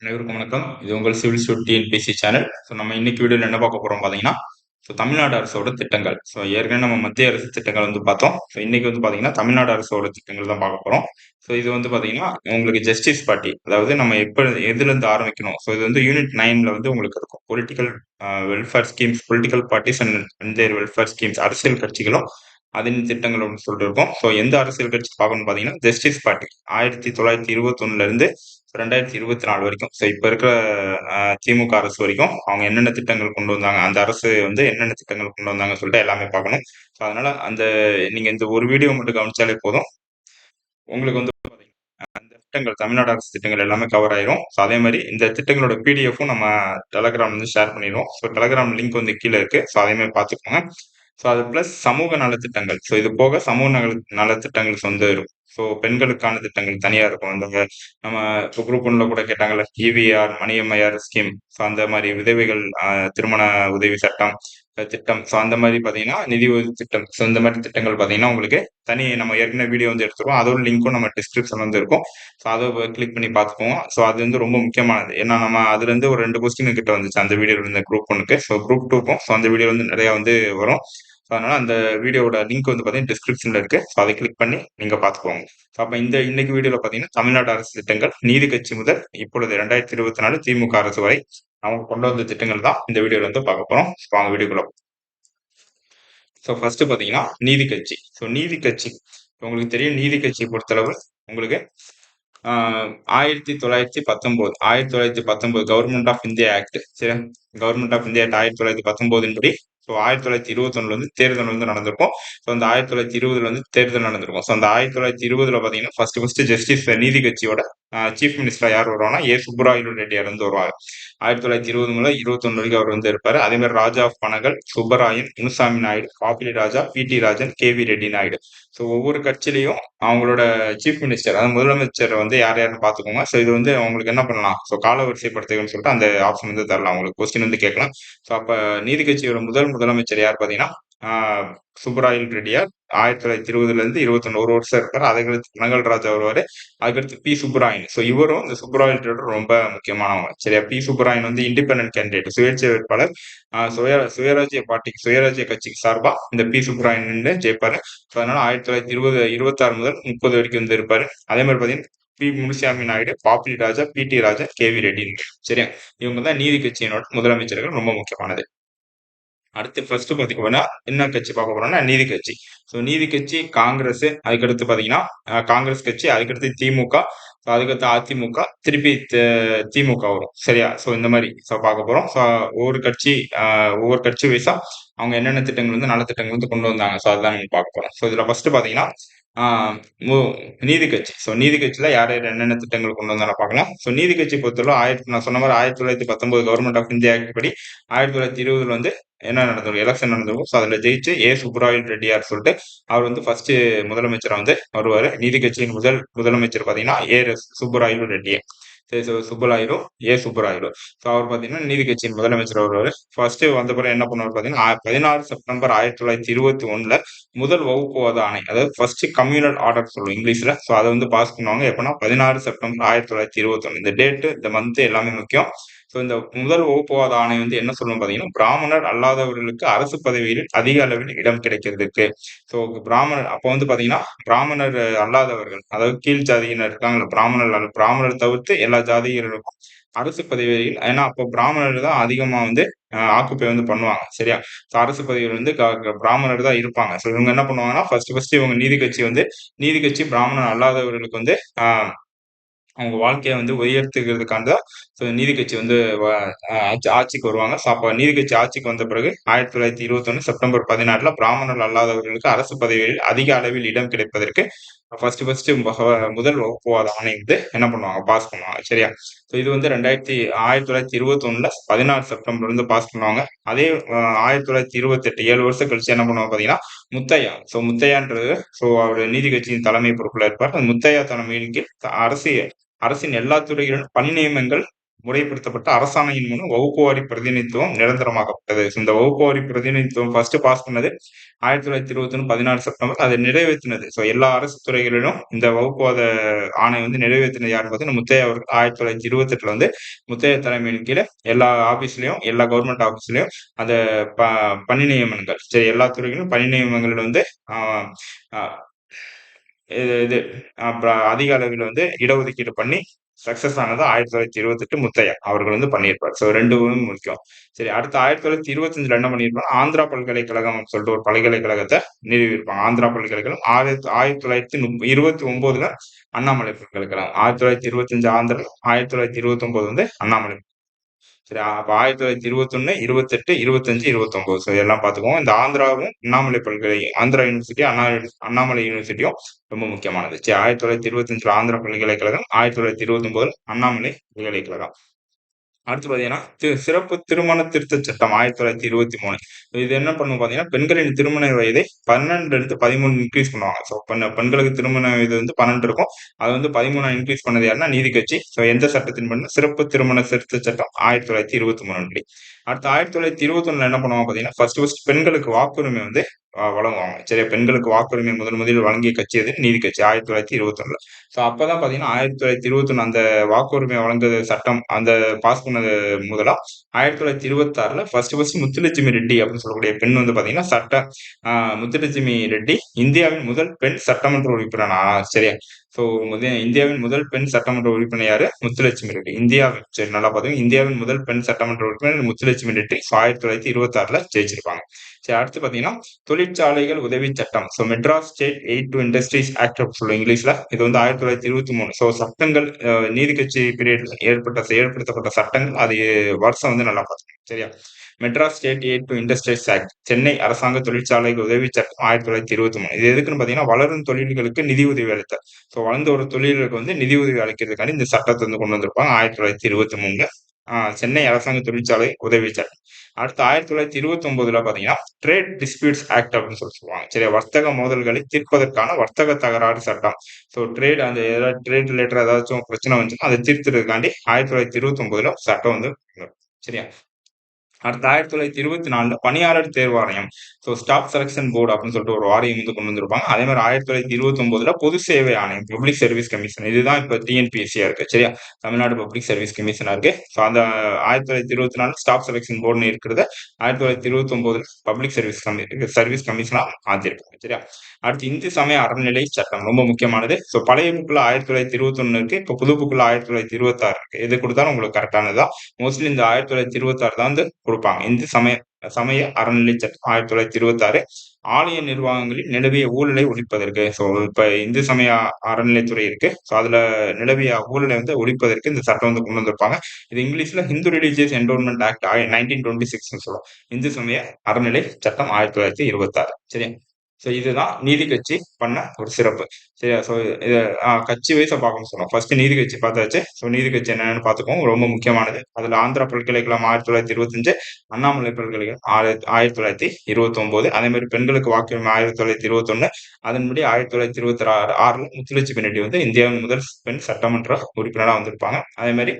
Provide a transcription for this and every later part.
அனைவருக்கும் வணக்கம். இது உங்கள் சிவில் ஸ்டூட் டிஎன்பிஎஸ்சி சேனல். நம்ம இன்னைக்கு வீடியோல என்ன பார்க்க போறோம் பார்த்தீங்கன்னா, தமிழ்நாடு அரசோட திட்டங்கள். ஏற்கனவே நம்ம மத்திய அரசு திட்டங்கள் பார்த்தோம். இன்னைக்கு பார்த்தீங்கன்னா, தமிழ்நாடு அரசோட திட்டங்கள் தான் பார்க்க போறோம். இது பார்த்தீங்கன்னா, உங்களுக்கு ஜஸ்டிஸ் பார்ட்டி, அதாவது நம்ம எதுலேருந்து ஆரம்பிக்கணும். இது யூனிட் 9ல உங்களுக்கு இருக்கும். Political welfare schemes, political parties and their welfare schemes, அரசியல் கட்சிகளும் அதன் திட்டங்கள் சொல்லிட்டு இருக்கோம். எந்த அரசியல் கட்சி பார்க்கணும்னு பார்த்தீங்கன்னா, ஜஸ்டிஸ் பார்ட்டி 1921ல இருந்து 2024 வரைக்கும். இப்ப இருக்கிற திமுக அரசு வரைக்கும் அவங்க என்னென்ன திட்டங்கள் கொண்டு வந்தாங்க, அந்த அரசு என்னென்ன திட்டங்கள் கொண்டு வந்தாங்கன்னு சொல்லிட்டு எல்லாமே பார்க்கணும். அதனால நீங்க இந்த ஒரு வீடியோ மட்டும் கவனிச்சாலே போதும். உங்களுக்கு அந்த திட்டங்கள், தமிழ்நாடு அரசு திட்டங்கள் எல்லாமே கவர் ஆயிரும். அதே மாதிரி இந்த திட்டங்களோட பிடிஎஃப்பும் நம்ம டெலகிராம் ஷேர் பண்ணிடுவோம். டெலகிராம் லிங்க் கீழே இருக்கு. அதே மாதிரி பார்த்துக்கோங்க. அது பிளஸ் சமூக நலத்திட்டங்கள். இது போக சமூக நலத்திட்டங்கள் இருக்கும். பெண்களுக்கான திட்டங்கள் தனியா இருக்கும். நம்ம குரூப் 1ல கூட கேட்டாங்கல்ல, EVR, மணியம்மையார் ஸ்கீம். அந்த மாதிரி விதவைகள் திருமண உதவி சட்டம் திட்டம். அந்த மாதிரி பாத்தீங்கன்னா நிதி உதவி திட்டம். இந்த மாதிரி திட்டங்கள் பாத்தீங்கன்னா உங்களுக்கு தனி நம்ம ஏற்கனவே வீடியோ எடுத்துருவோம். அதோட லிங்க்கும் நம்ம டிஸ்கிரிப்ஷன் இருக்கும். அதை கிளிக் பண்ணி பார்த்துக்கோங்க. அது ரொம்ப முக்கியமானது. ஏன்னா நம்ம அதுல இருந்து ஒரு 2 கொஸ்டின் கிட்ட வந்துச்சு அந்த வீடியோல இருந்த குரூப் 1க்கு. குரூப் 2க்கும் அந்த வீடியோ நிறைய வரும். அதனால அந்த வீடியோட லிங்க் பாத்தீங்கன்னா டிஸ்கிரிப்ஷன்ல இருக்கு. அதை கிளிக் பண்ணி நீங்க பாத்துக்கோங்க. அப்ப இன்னைக்கு வீடியோல பாத்தீங்கன்னா, தமிழ்நாடு அரசு திட்டங்கள் நீதி கட்சி முதல் இப்பொழுது 2024 திமுக அரசு வரை அவங்க கொண்டு வந்த திட்டங்கள் தான் இந்த வீடியோல பார்க்க போறோம். வாங்க வீடியோக்குள்ள. ஃபர்ஸ்ட் பாத்தீங்கன்னா நீதி கட்சி. நீதி கட்சி உங்களுக்கு தெரியும். நீதி கட்சியை பொறுத்தளவு உங்களுக்கு 1919 கவர்மெண்ட் ஆஃப் இந்தியா ஆக்ட். சரி, கவர்மெண்ட் ஆஃப் இந்தியா ஆக்ட் 1919 படி 1921 தேர்தல் நடந்திருக்கும். அந்த 1920 தேர்தல் நடந்திருக்கும். அந்த 1920 பாத்தீங்கன்னா ஃபர்ஸ்ட் ஜஸ்டிஸ் நீதி கட்சியோட சீஃப் மினிஸ்டரா யார் வருவாங்கன்னா சுப்புராயலு ரெட்டியார் வருவாரு. 1920 முதல் 21 வரைக்கும் அவர் இருப்பாரு. அதே மாதிரி ராஜா ஆஃப் பனகல், சுப்பராயன், முனுசாமி நாயுடு, பாப்பிலி ராஜா, பிடி ராஜன், கேவி ரெட்டி நாயுடு. ஒவ்வொரு கட்சியிலையும் அவங்களோட சீஃப் மினிஸ்டர், அதாவது முதலமைச்சர் யார் யாருன்னு பாத்துக்கோங்க. இது அவங்களுக்கு என்ன பண்ணலாம், கால வரிசைப்படுத்துகள்னு சொல்லிட்டு அந்த ஆப்ஷன் தரலாம். உங்களுக்கு கொஸ்டின் கேட்கலாம். அப்ப நீதி கட்சியோட முதலமைச்சர் யார் பாத்தீங்கன்னா சுப்பராயல் ரெட்டியார். 1920 இருந்து 21 ஒரு வருஷம் இருக்காரு. அதுக்கடுத்து பனகல் ராஜா வருவாரு. அதுக்கடுத்து பி சுப்பராயன். இவரும் இந்த சுப்பராயல் ரொம்ப முக்கியமானவங்க. சரியா, பி சுப்பராயன் இண்டிபெண்டன்ட் கேண்டிடேட், சுயேட்சை வேட்பாளர். சுயராஜ்ய கட்சிக்கு சார்பா இந்த பி சுப்பராயன் ஜெயிப்பாரு. அதனால 1926 முதல் 30 வரைக்கும் இருப்பாரு. அதே மாதிரி பாத்தீங்கன்னா பி முனுசாமி நாயுடு, பாப்பிலி ராஜா, பிடி ராஜா, கேவி ரெட்டி. சரியா, இவங்க தான் நீதி கட்சியினோட முதலமைச்சர்கள். ரொம்ப முக்கியமானது. அடுத்து ஃபர்ஸ்ட் பாத்தீங்கன்னா என்ன கட்சி பார்க்க போறோம்னா நீதி கட்சி. நீதி கட்சி, காங்கிரஸ், அதுக்கடுத்து பாத்தீங்கன்னா காங்கிரஸ் கட்சி, அதுக்கடுத்து திமுக, அதுக்கடுத்து அதிமுக, திருப்பி திமுக வரும். சரியா, இந்த மாதிரி பார்க்க போறோம். ஒவ்வொரு கட்சி வைஸா அவங்க என்னென்ன திட்டங்கள் நலத்திட்டங்கள் கொண்டு வந்தாங்க. அதுதான் நம்ம பார்க்க போறோம். இதுல ஃபர்ஸ்ட் பாத்தீங்கன்னா நீதி கட்சி. நீதி கட்சியில யார் யார் என்னென்ன திட்டங்கள் கொண்டு வந்தாலும் பார்க்கலாம். நீதி கட்சி பொறுத்தவரை நான் சொன்ன மாதிரி 1919 கவர்மெண்ட் ஆஃப் இந்தியா ஆக்ட் படி 1920 என்ன நடந்தது, எலெக்ஷன் நடந்திருக்கும். அதுல ஜெயிச்சு சுப்பராயல் ரெட்டியார் சொல்லிட்டு அவர் ஃபர்ஸ்ட் முதலமைச்சரா வருவாரு. நீதி கட்சியின் முதலமைச்சர் பாத்தீங்கன்னா சுப்பராயலு ரெட்டியே. சுப்பராயலு சுப்பராயலு. அவர் பாத்தீங்கன்னா நீதி கட்சியின் முதலமைச்சர் வருவாரு. ஃபர்ஸ்ட் வந்த பிறகு என்ன பண்ணுவார் பாத்தீங்கன்னா 16 செப்டம்பர் 1921 முதல் வகுப்புவாத ஆணை, அதாவது ஃபர்ஸ்ட் கம்யூனல் ஆர்டர் சொல்லுவோம் இங்கிலீஷ்ல. அதை பாஸ் பண்ணுவாங்க. எப்பன்னா 16 செப்டம்பர் 1921. இந்த டேட், இந்த மந்த் எல்லாமே முக்கியம். இந்த முதல் வகுப்புவாத ஆணை என்ன சொல்லணும் பாத்தீங்கன்னா, பிராமணர் அல்லாதவர்களுக்கு அரசு பதவியில் அதிக அளவில் இடம் கிடைக்கிறதுக்கு. பிராமணர் அப்ப பாத்தீங்கன்னா பிராமணர் அல்லாதவர்கள், அதாவது கீழ் ஜாதியினர் இருக்காங்கல்ல, பிராமணர் தவிர்த்து எல்லா ஜாதியினருக்கும் அரசு பதவியில், ஏன்னா அப்போ பிராமணர் தான் அதிகமா ஆக்குப்பை பண்ணுவாங்க. சரியா, அரசு பதவியில் பிராமணர் தான் இருப்பாங்க. இவங்க என்ன பண்ணுவாங்கன்னா ஃபர்ஸ்ட் இவங்க நீதி கட்சி பிராமணர் அல்லாதவர்களுக்கு அவங்க வாழ்க்கையை உயர்த்துகிறதுக்காக நீதி கட்சி ஆட்சிக்கு வருவாங்க. அப்ப நீதி கட்சி ஆட்சிக்கு வந்த பிறகு 1921 செப்டம்பர் 16 பிராமணர் அல்லாதவர்களுக்கு அரசு பதவிகளில் அதிக அளவில் இடம் கிடைப்பதற்கு ஃபர்ஸ்ட் முதல் வகுப்புவாத ஆணை என்ன பண்ணுவாங்க, பாஸ் பண்ணுவாங்க. சரியா, இது 1921 16 செப்டம்பர் பாஸ் பண்ணுவாங்க. அதே 1928 7 வருஷம் கழிச்சு என்ன பண்ணுவாங்க பாத்தீங்கன்னா முத்தையா. முத்தையான்றது அவர் நீதி கட்சியின் தலைமை பொறுப்புல இருப்பார். முத்தையா தலைமையின் கீழ் அரசின் எல்லா துறைகளிலும் பணி நியமனங்கள் முறைப்படுத்தப்பட்ட அரசாணையின் மூலம் வகுப்புவாரி பிரதிநிதித்துவம் நிரந்தரமாக்கப்பட்டது. இந்த வகுப்புவாரி பிரதிநிதித்துவம் ஃபர்ஸ்ட் பாஸ் பண்ணது 1921 16 செப்டம்பர். அதை நிறைவேற்றினது எல்லா அரசு துறைகளிலும் இந்த வகுப்புவாத ஆணை வந்து நிறைவேற்றினது யாருன்னு பார்த்தீங்கன்னா முத்தையா அவர்கள் 1928 வந்து முத்தையா தலைமையின் கீழே எல்லா ஆபீஸ்லயும் எல்லா கவர்மெண்ட் ஆபீஸ்லயும் அந்த பணி நியமனங்கள் எல்லா துறைகளிலும் பணி நியமனங்கள் வந்து ஆஹ் ஆஹ் இது இது அப்புறம் அதிக அளவில் வந்து இடஒதுக்கீடு பண்ணி சக்சஸ் ஆனது 1928 முத்தையா அவர்கள் வந்து பண்ணியிருப்பார். ரெண்டு முக்கியம். அடுத்து 1925 என்ன பண்ணியிருப்பாங்க, ஆந்திரா பல்கலைக்கழகம் சொல்லிட்டு ஒரு பல்கலைக்கழகத்தை நிறுவியிருப்பாங்க. ஆந்திரா பல்கலைக்கழகம் 1929 அண்ணாமலை பல்கலைக்கழகம். 1925 ஆந்திரா, 1929 வந்து அண்ணாமலை. அப்ப 1921 28 25 29 எல்லாம் பாத்துக்கோங்க. இந்த ஆந்திராவும் அண்ணாமலை பல்கலை ஆந்திரா யூனிவர்சிட்டி அண்ணாமலை யூனிவர்சிட்டியும் ரொம்ப முக்கியமானது. 1925 ஆந்திரா பல்கலைக்கழகம், 1929 அண்ணாமலை பல்கலைக்கழகம். அடுத்து பாத்தீங்கன்னா சிறப்பு திருமண திருத்த சட்டம் 1923. இது என்ன பண்ணும் பாத்தீங்கன்னா பெண்களின் திருமண வயதை 12 இருந்து 13 இன்க்ரீஸ் பண்ணுவாங்க. பெண்களுக்கு திருமண வயது வந்து 12 இருக்கும், அது வந்து 13 இன்க்ரீஸ் பண்ணது யாருன்னா நீதி கட்சி. எந்த சட்டத்தின் பண்ண சிறப்பு திருமண திருத்த சட்டம் 1923. அடுத்து 1921 என்ன பண்ணுவாங்க பாத்தீங்கன்னா ஃபர்ஸ்ட் பெண்களுக்கு வாக்குரிமை வந்து வழங்குவாங்க. பெண்களுக்கு வாக்குரிமை முதலில் வழங்கிய கட்சி எது, நீதி கட்சி 1921. அப்பதான் பாத்தீங்கன்னா 1921 அந்த வாக்குரிமை வழங்குற சட்டம் அந்த பாஸ் பண்ணது முதலா 1926 ஃபர்ஸ்ட் முத்துலட்சுமி ரெட்டி அப்படின்னு சொல்லக்கூடிய பெண் வந்து பாத்தீங்கன்னா முத்துலட்சுமி ரெட்டி இந்தியாவின் முதல் பெண் சட்டமன்ற உறுப்பினர். சரியா? இந்தியாவின் முதல் பெண் சட்டமன்ற உறுப்பினர் யாரு, முத்துலட்சுமி ரெட்டி. நல்லா பாத்தீங்கன்னா இந்தியாவின் முதல் பெண் சட்டமன்ற உறுப்பினர் முத்துலட்சுமி ரெட்டி 1926 ஜெயிச்சிருப்பாங்க. அடுத்து பாத்தீங்கன்னா தொழிற்சாலைகள் உதவி சட்டம். Madras state eight to industries act சொல்லுவோம் இங்கிலீஷ்ல. இது வந்து 1923. சட்டங்கள் நீதி கட்சி பீரியட்ல ஏற்படுத்தப்பட்ட சட்டங்கள் அது வருஷம் வந்து நல்லா பார்த்துக்கணும். சரியா? Madras state eight to industries act, Chennai அரசாங்க தொழிற்சாலைகள் உதவி சட்டம் 1923. இது எதுக்குன்னு பாத்தீங்கன்னா வளரும் தொழில்களுக்கு நிதி உதவி அளித்த வளர்ந்த ஒரு தொழில்களுக்கு வந்து நிதி உதவி அளிக்கிறதுக்காண்டி இந்த சட்டத்தை வந்து கொண்டு வந்திருப்பாங்க 1923. சென்னை அரசாங்க தொழிற்சாலை உதவி சட்டம். அடுத்து 1929 பாத்தீங்கன்னா ட்ரேட் டிஸ்பியூட்ஸ் ஆக்ட் அப்படின்னு சொல்லுவாங்க. சரியா? வர்த்தக மோதல்களை தீர்ப்பதற்கான வர்த்தக தகராறு சட்டம். ட்ரேட் அந்த ஏதாவது ட்ரேட் ரிலேட்டட் ஏதாச்சும் பிரச்சனை வந்துச்சுன்னா அதை தீர்த்துறதுக்காண்டி 1929 சட்டம் வந்து சரியா? அடுத்து 1924 பணியாளர் தேர்வு ஆணையம். ஸ்டாஃப் செலக்ஷன் போர்டு அப்படின்னு சொல்லிட்டு ஒரு வாரியம் வந்து கொண்டு வந்திருப்பாங்க. அதே மாதிரி 1929 பொது சேவை ஆணையம், பப்ளிக் சர்வீஸ் கமிஷன். இதுதான் இப்ப டிஎன்பிஎஸ்சியா இருக்கு. சரியா? தமிழ்நாடு பப்ளிக் சர்வீஸ் கமிஷனா இருக்கு. அந்த 1924 ஸ்டாஃப் செலக்ஷன் போர்டுன்னு இருக்கிறத 1929 பப்ளிக் சர்வீஸ் கமிஷனா மாத்திருக்காங்க. சரியா? அடுத்து இந்து சமய அறநிலை சட்டம் ரொம்ப முக்கியமானது. பழைய புக்குல 1921 இருக்கு, இப்ப புது புக்குல 1926 இருக்கு. எது கொடுத்தாலும் உங்களுக்கு கரெக்டானதுதான். மோஸ்ட்லி இந்த 1926 தான் வந்து கொடுப்பாங்க. இந்து சமய அறநிலை சட்டம் 1926 ஆலய நிர்வாகங்களில் நிலவிய ஊழலை ஒழிப்பதற்கு. இப்ப இந்து சமய அறநிலைத்துறை இருக்கு. அதுல நிலவிய ஊழலை வந்து ஒழிப்பதற்கு இந்த சட்டம் வந்து கொண்டு வந்திருப்பாங்க. இது இங்கிலீஷ்ல ஹிந்து ரிலிஜியஸ் என்டோன்மெண்ட் ஆக்ட் 1926 சொல்லுவோம். இந்து சமய அறநிலை சட்டம் 1926. சரியா? இதுதான் நீதி கட்சி பண்ண ஒரு சிறப்பு. சரியா? இத கட்சி வைஸா பார்க்கணும்னு சொன்னோம். ஃபர்ஸ்ட் நீதி கட்சி பார்த்தாச்சு. நீதி கட்சி என்னன்னு பார்த்துக்கோங்க, ரொம்ப முக்கியமானது. அதுல ஆந்திரா பல்கலைக்கழகம் 1925, அண்ணாமலை பல்கலைக்கழகம் 1929. அதே மாதிரி பெண்களுக்கு வாக்குரிமை 1921. அதன்படி 1926 முத்துலட்சுமி ரெட்டி வந்து இந்தியாவின் முதல் பெண் சட்டமன்ற உறுப்பினராக வந்திருப்பாங்க. அதே மாதிரி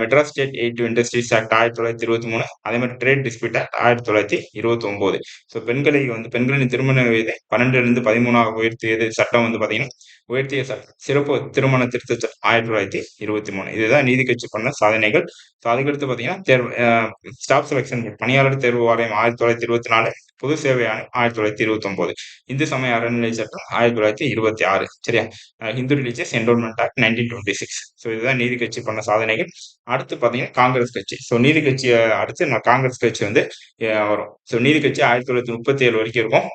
Madras state eight to industries act 1923. அதே மாதிரி ட்ரேட் டிஸ்பியூட் ஆக்ட் 1929. பெண்களின் திருமண வயதை 12 இருந்து 13 உயர்த்தியது சட்டம் வந்து பாத்தீங்கன்னா உயர்த்திய சட்டம் சிறப்பு திருமண திருத்த சட்டம் 1923. இதுதான் நீதி கட்சி பண்ண சாதனைகள். அதுக்கடுத்து பாத்தீங்கன்னா ஸ்டாஃப் செலக்ஷன் பணியாளர் தேர்வு வாரியம் 1924, பொது சேவை ஆணையம் 1929, இந்து சமய அறநிலை சட்டம் 1926. சரியா? Hindu religious endowment act 1926. இதுதான் நீதி கட்சி பண்ண சாதனைகள். அடுத்து பாத்தீங்கன்னா காங்கிரஸ் கட்சி. நீதி கட்சி அடுத்து காங்கிரஸ் கட்சி வந்து வரும். நீதி கட்சி 1937 வரைக்கும் இருக்கும்.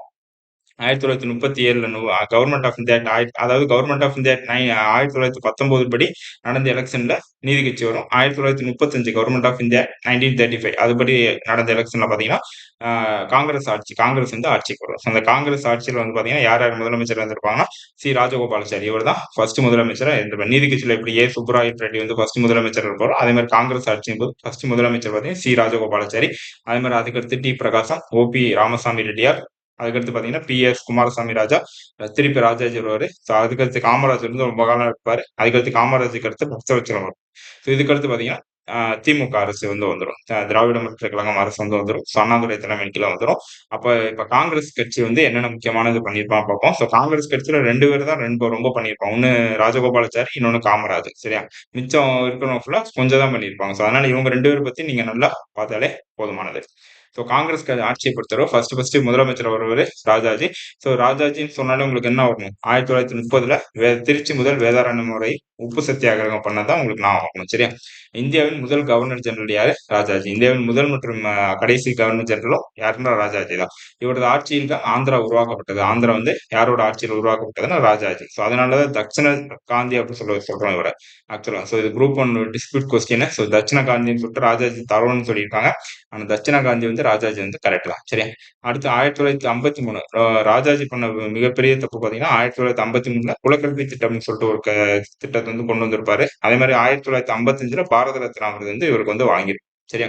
1937 கவர்மெண்ட் ஆஃப் இந்தியா அதாவது கவர்மெண்ட் ஆஃப் இந்தியா 1919 படி நடந்த எலெக்ஷன்ல நீதி கட்சி வரும். 1935 கவர்மெண்ட் ஆஃப் இந்தியா 1935 அதுபடி நடந்த எலெக்ஷன்ல பாத்தீங்கன்னா காங்கிரஸ் வந்து ஆட்சிக்கு வரும். அந்த காங்கிரஸ் ஆட்சியில் வந்து பாத்தீங்கன்னா யார் யார் முதலமைச்சர் வந்திருப்பாங்கன்னா சி ராஜகோபாலாச்சாரி. இவர் தான் ஃபர்ஸ்ட் முதலமைச்சரா இருந்திருப்பார். நீதி கட்சியில எப்படி சுப்புராய ரெட்டி வந்து ஃபர்ஸ்ட் முதலமைச்சர் இருப்பாரோ அதே மாதிரி காங்கிரஸ் ஆட்சியின் போது ஃபர்ஸ்ட் முதலமைச்சர் பாத்தீங்கன்னா சி ராஜகோபாலாச்சாரி. அதே மாதிரி அதுக்கடுத்து டி பிரகாசம், ஓபி ராமசாமி ரெட்டியார், அதுக்கடுத்து பாத்தீங்கன்னா குமாரசாமி ராஜா, திருப்பி ராஜாஜி வருவாரு. ஸோ அதுக்கடுத்து காமராஜர் வந்து ரொம்ப காலம் இருப்பாரு. அதுக்கடுத்து காமராஜருக்கு அடுத்து பக்தவச்சலம் வரும். ஸோ இதுக்கடுத்து பாத்தீங்கன்னா திமுக அரசு வந்து வந்துரும். திராவிட முன்னேற்றக் கழகம் அரசு வந்து வந்துரும். ஸோ அண்ணாதுரை தலைமையின் கீழ வந்துரும். அப்ப இப்ப காங்கிரஸ் கட்சி வந்து என்னென்ன முக்கியமானது பண்ணியிருப்பான்னு பார்ப்போம். ஸோ காங்கிரஸ் கட்சியில 2 பேர் தான் ரொம்ப பண்ணியிருப்பாங்க. ஒண்ணு ராஜகோபாலாச்சாரி, இன்னொன்னு காமராஜர். சரியா? மிச்சம் இருக்கிறவங்க ஃபுல்லா கொஞ்சம் தான் பண்ணியிருப்பாங்க. ஸோ அதனால இவங்க 2 பேர பத்தி நீங்க நல்லா பார்த்தாலே போதுமானது. ஸோ காங்கிரஸ் ஆட்சியை பொறுத்தவரை ஃபர்ஸ்ட் முதலமைச்சர் வருவாரு ராஜாஜி. ஸோ ராஜாஜின்னு சொன்னாலே உங்களுக்கு என்ன வரணும்? 1930ல திருச்சி முதல் வேதாரண்யம் வரை உப்பு சத்தியாகிரகம் பண்ணதான் உங்களுக்கு ஞாபகம் வரணும். சரியா? இந்தியாவின் முதல் கவர்னர் ஜெனரல் யாரு? ராஜாஜி. இந்தியாவின் முதல் மற்றும் கடைசி கவர்னர் ஜெனரலும் யாருன்னா ராஜாஜி தான். இவரது ஆட்சியில் தான் ஆந்திரா உருவாக்கப்பட்டது. ஆந்திரா வந்து யாரோட ஆட்சியில் உருவாக்கப்பட்டதுன்னா ராஜாஜி. ஸோ அதனாலதான் தட்சிண காந்தி அப்படின்னு சொல்றோம் இவரை ஆக்சுவலா. ஸோ இது குரூப் 1 டிஸ்பியூட் கொஸ்டின். ஸோ தட்சிண காந்தின்னு சொல்லிட்டு ராஜாஜி தரோன்னு சொல்லியிருக்காங்க. ஆனா தட்சிண காந்தி வந்து ராஜாஜி வந்து கரெக்ட் தான். சரியா? அடுத்து 1953 ராஜாஜி பண்ண மிகப்பெரிய தப்பு பாத்தீங்கன்னா 1953ல குலக்கல்வி திட்டம்னு சொல்லிட்டு ஒரு திட்டத்தை வந்து கொண்டு வந்திருப்பாரு. அதே மாதிரி 1955ல பாரத ரத்னா விருது வந்து இவருக்கு வந்து வாங்கியிருக்கு. சரியா?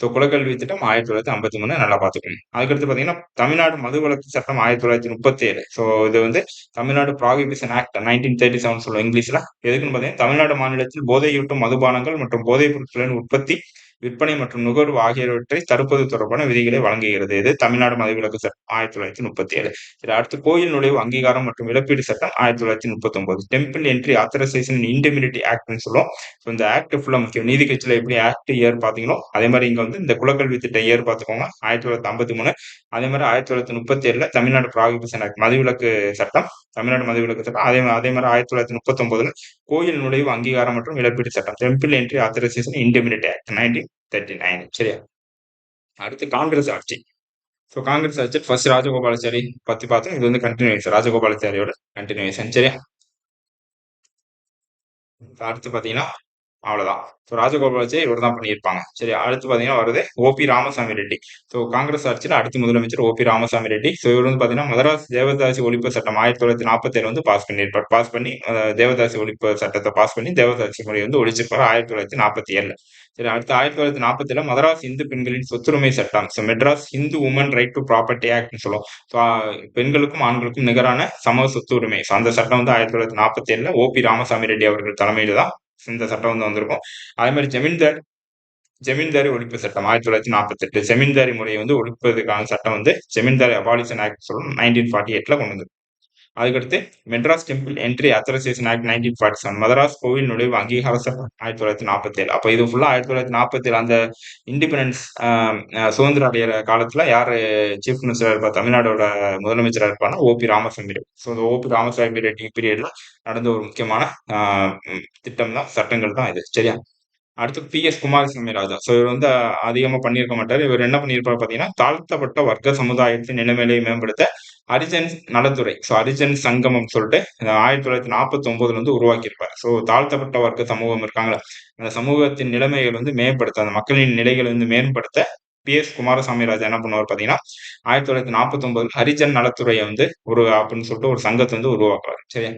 சோ குலக்கல்வி திட்டம் 1953 நல்லா பாத்துக்கணும். அதுக்கடுத்து பாத்தீங்கன்னா தமிழ்நாடு மதுவிலக்கு சட்டம் 1937. சோ இது வந்து தமிழ்நாடு ப்ராஹிபிஷன் ஆக்ட் 1937 சொல்லுவோம் இங்கிலீஷ்ல. எதுக்குன்னு பாத்தீங்கன்னா தமிழ்நாடு மாநிலத்தில் போதையூட்டும் மதுபானங்கள் மற்றும் போதைப் பொருட்களின் உற்பத்தி, விற்பனை மற்றும் நுகர்வு ஆகியவற்றை தடுப்பது தொடர்பான விதிகளை வழங்குகிறது. இது தமிழ்நாடு மதுவிலக்கு சட்டம் 1937. சரி, அடுத்து கோயில் நுழைவு அங்கீகாரம் மற்றும் இழப்பீடு சட்டம் 1939. டெம்பிள் என்ட்ரி ஆத்தரைசேஷன் இன்டிமினிட்டி ஆக்ட்னு சொல்லுவோம். இந்த ஆக்ட் ஃபுல்லா முக்கியம். நீதி கட்சியில எப்படி ஆக்ட் இயர் பாத்தீங்களோ அதே மாதிரி இங்க வந்து இந்த குலக்கல்வி திட்ட இயர் பாத்துக்கோங்க 1953. அதே மாதிரி 1937ல தமிழ்நாடு ப்ராஹிபிஷன் ஆக்ட் மதுவிலக்கு சட்டம், தமிழ்நாடு மதுவிலக்கு சட்டம். அதே மாதிரி 1939ல கோயில் நுழைவு அங்கீகாரம் மற்றும் இழப்பீடு சட்டம், டெம்பிள் என்ட்ரி ஆத்தரைசேஷன் இன்டிமினிட்டி ஆக்ட் 1939. சரியா? அடுத்து காங்கிரஸ் ஆட்சி. சோ காங்கிரஸ் ஆட்சி ஃபர்ஸ்ட் ராஜகோபாலாச்சாரி பத்தி பார்த்தோம். இது வந்து கண்டினியூஷன், ராஜகோபாலாச்சாரியோட கண்டினியூஷன். சரியா? அடுத்து பாத்தீங்கன்னா அவ்வளவுதான். ஸோ ராஜகோபாலாச்சாரி இவர் தான் பண்ணியிருப்பாங்க. சரி, அடுத்து பாத்தீங்கன்னா வருது ஓபி ராமசாமி ரெட்டி. ஸோ காங்கிரஸ் ஆட்சியில் அடுத்த முதலமைச்சர் ஓபி ராமசாமி ரெட்டி. ஸோ இவர் வந்து பாத்தீங்கன்னா மதராஸ் தேவதாசி ஒழிப்பு சட்டம் 1947 வந்து பாஸ் பண்ணியிருப்பார். பாஸ் பண்ணி தேவதாசி ஒழிப்பு சட்டத்தை பாஸ் பண்ணி தேவதாசி முறை வந்து ஒழிச்சிருப்பாரு 1947. சரி, அடுத்து 1947 மதராஸ் இந்து பெண்களின் சொத்துரிமை சட்டம். So Madras Hindu women right to property ஆக்ட்னு சொல்லுவோம். ஸோ பெண்களுக்கும் ஆண்களுக்கும் நிகரான சம சொத்து உரிமை. ஸோ அந்த சட்டம் வந்து 1947 ஓபி ராமசாமி ரெட்டி அவர்கள் தலைமையில தான் இந்த சட்டம் வந்து வந்திருக்கும். அதே மாதிரி ஜமீன்தாரி ஒழிப்பு சட்டம் 1948. ஜமீன்தாரி முறையை வந்து ஒழிப்பதற்கான சட்டம் வந்து ஜமீன்தாரி அபாலிஷன் ஆக்ட் சொல்லணும் 1948ல கொண்டு வந்து. அதுக்கடுத்து Madras temple entry authorisation act 1947. Madras கோவில் நுழைவு அங்கீகார சட்டம் 1947. அப்ப இது ஃபுல்லா 1947 அந்த இண்டிபெண்டன்ஸ் சுதந்திரம் அடைகிற காலத்துல யாரு சீஃப் மினிஸ்டரா இருப்பா, தமிழ்நாடோட முதலமைச்சரா இருப்பான்னா ஓபி ராமசாமி ரெட்டி. ஸோ இந்த ஓபி ராமசாமி ரெட்டி பீரியட்ல நடந்த ஒரு முக்கியமான திட்டம் தான், சட்டங்கள் தான் இது. சரியா? அடுத்து குமாரசாமி ராஜா. ஸோ இவர் வந்து அதிகமா பண்ணியிருக்க மாட்டாரு. இவர் என்ன பண்ணியிருப்பாரு பாத்தீங்கன்னா தாழ்த்தப்பட்ட வர்க்க சமுதாயத்தின் நிலைமையை மேம்படுத்த ஹரிஜன் நலத்துறை, ஸோ ஹரிஜன் சங்கமம் சொல்லிட்டு 1949 வந்து உருவாக்கியிருப்பாரு. ஸோ தாழ்த்தப்பட்ட வர்க்க சமூகம் இருக்காங்களா, அந்த சமூகத்தின் நிலைமைகள் வந்து மேம்படுத்த, அந்த மக்களின் நிலைகளை வந்து மேம்படுத்த குமாரசாமி ராஜா என்ன பண்ணுவார் பாத்தீங்கன்னா 1949 ஹரிஜன் நலத்துறையை வந்து அப்படின்னு சொல்லிட்டு ஒரு சங்கத்தை வந்து உருவாக்குவார். சரியா?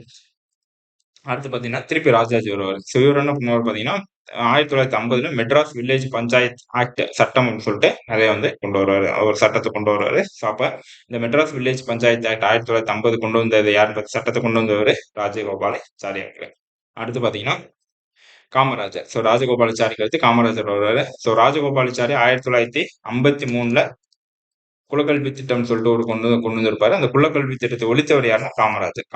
அடுத்து பாத்தீங்கன்னா திருப்பி ராஜாஜி வருவார். ஸோ இவர் என்ன பண்ணுவார் பாத்தீங்கன்னா 1950ல மெட்ராஸ் வில்லேஜ் பஞ்சாயத் ஆக்ட் சட்டம் சொல்லிட்டு அதை வந்து கொண்டு வருவாரு. ஒரு சட்டத்தை கொண்டு வருவாரு. ஸோ அப்ப இந்த மெட்ராஸ் வில்லேஜ் பஞ்சாயத் ஆக்ட் 1950 கொண்டு வந்தது யாரு, சட்டத்தை கொண்டு வந்தவர் ராஜகோபாலாச்சாரி அவர்கள். அடுத்து பாத்தீங்கன்னா காமராஜர். ஸோ ராஜகோபாலாச்சாரிக்கு அடுத்து காமராஜர் வருவாரு. ஸோ ராஜகோபாலாச்சாரி 1953ல குலக்கல்வி திட்டம்னு சொல்லிட்டு ஒரு கொண்டு வந்திருப்பாரு. அந்த குலக்கல்வி திட்டத்தை ஒழித்தவர் யாருன்னா காமராஜர்.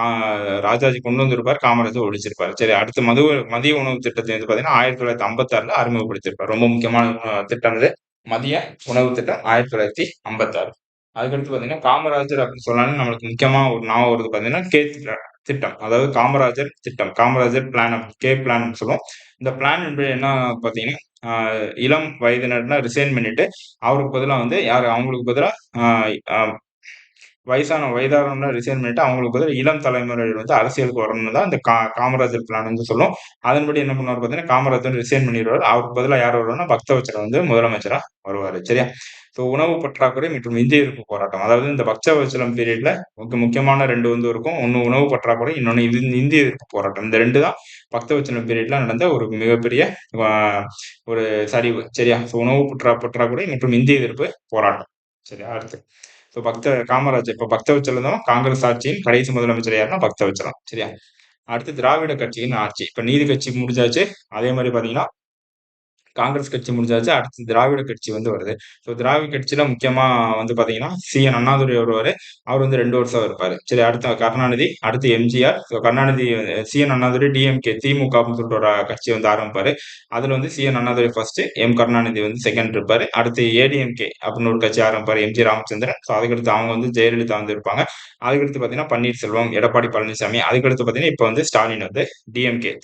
ராஜாஜி கொண்டு வந்திருப்பாரு, காமராஜர் ஒழிச்சிருப்பாரு. சரி, அடுத்து மதிய உணவு திட்டத்தை வந்து பாத்தீங்கன்னா 1956ல அறிமுகப்படுத்தியிருப்பாரு. ரொம்ப முக்கியமான திட்டம் இது. மதிய உணவு திட்டம் 1956. அதுக்கடுத்து பாத்தீங்கன்னா காமராஜர் அப்படின்னு சொன்னாலும் நம்மளுக்கு முக்கியமா ஒரு ஞாபகம் வருது பாத்தீங்கன்னா திட்டம். அதாவது காமராஜர் திட்டம், காமராஜர் பிளான், கே பிளான் சொல்லுவோம். இந்த பிளான் என்ன பாத்தீங்கன்னா இளம் வயதினர்னா ரிசைன் பண்ணிட்டு அவருக்கு பதிலா வந்து யாரு, அவங்களுக்கு பதிலா வயதானவங்க ரிசைன் பண்ணிட்டு அவங்களுக்கு பதிலா இளம் தலைமுறையில் வந்து அரசியலுக்கு வரணும்னு தான் இந்த காமராஜர் பிளான் வந்து சொல்லும். அதன்படி என்ன பண்ணுவார் பாத்தீங்கன்னா காமராஜர் ரிசைன் பண்ணிடுவார். அவருக்கு பதிலா யார் வருவாருன்னா பக்தவச்சலம் வந்து முதலமைச்சரா வருவாரு. சரியா? ஸோ உணவு பற்றாக்குறை மற்றும் இந்திய எதிர்ப்பு போராட்டம். அதாவது இந்த பக்தவச்சலம் பீரியட்ல முக்கியமான 2 வந்து இருக்கும். ஒண்ணு உணவு பற்றாக்குறை, இன்னொன்னு இந்திய எதிர்ப்பு போராட்டம். இந்த 2 தான் பக்தவச்சலம் பீரியட்ல நடந்த ஒரு மிகப்பெரிய ஒரு சரிவு. சரியா? ஸோ உணவு பற்றாக்குறை மற்றும் இந்திய எதிர்ப்பு போராட்டம். சரியா? அடுத்து ஸோ காமராஜர் இப்ப பக்தவச்சலம் காங்கிரஸ் ஆட்சியின் கடைசி முதலமைச்சர் யாருன்னா பக்தவச்சலம். சரியா? அடுத்து திராவிட கட்சியின் ஆட்சி. இப்ப நீதி கட்சி முடிஞ்சாச்சு. அதே மாரி பார்த்தீங்கன்னா காங்கிரஸ் கட்சி முடிஞ்சாச்சு. அடுத்து திராவிட கட்சி வந்து வருது. ஸோ திராவிட கட்சியில முக்கியமா வந்து பார்த்தீங்கன்னா, சி.என். அண்ணாதுரை வருவாரு. அவர் வந்து 2 வருஷம் இருப்பாரு. சரி அடுத்து கருணாநிதி, அடுத்து எம்.ஜி.ஆர். ஸோ கருணாநிதி சி.என். அண்ணாதுரை டிஎம்கே, திமுக அப்படின்னு சொல்லிட்டு ஒரு கட்சி வந்து ஆரம்பிப்பாரு. அதுல வந்து சி.என். அண்ணாதுரை ஃபர்ஸ்ட், கருணாநிதி வந்து செகண்ட் இருப்பாரு. அடுத்து ஏடிஎம்கே அப்படின்னு ஒரு கட்சி ஆரம்பிப்பாரு. எம்.ஜி. ராமச்சந்திரன். ஸோ அதுக்கடுத்து அவங்க வந்து ஜெயலலிதா வந்து இருப்பாங்க. அதுக்கடுத்து பார்த்தீங்கன்னா, பன்னீர்செல்வம், எடப்பாடி பழனிசாமி. அதுக்கடுத்து பார்த்தீங்கன்னா, இப்ப வந்து ஸ்டாலின் வந்து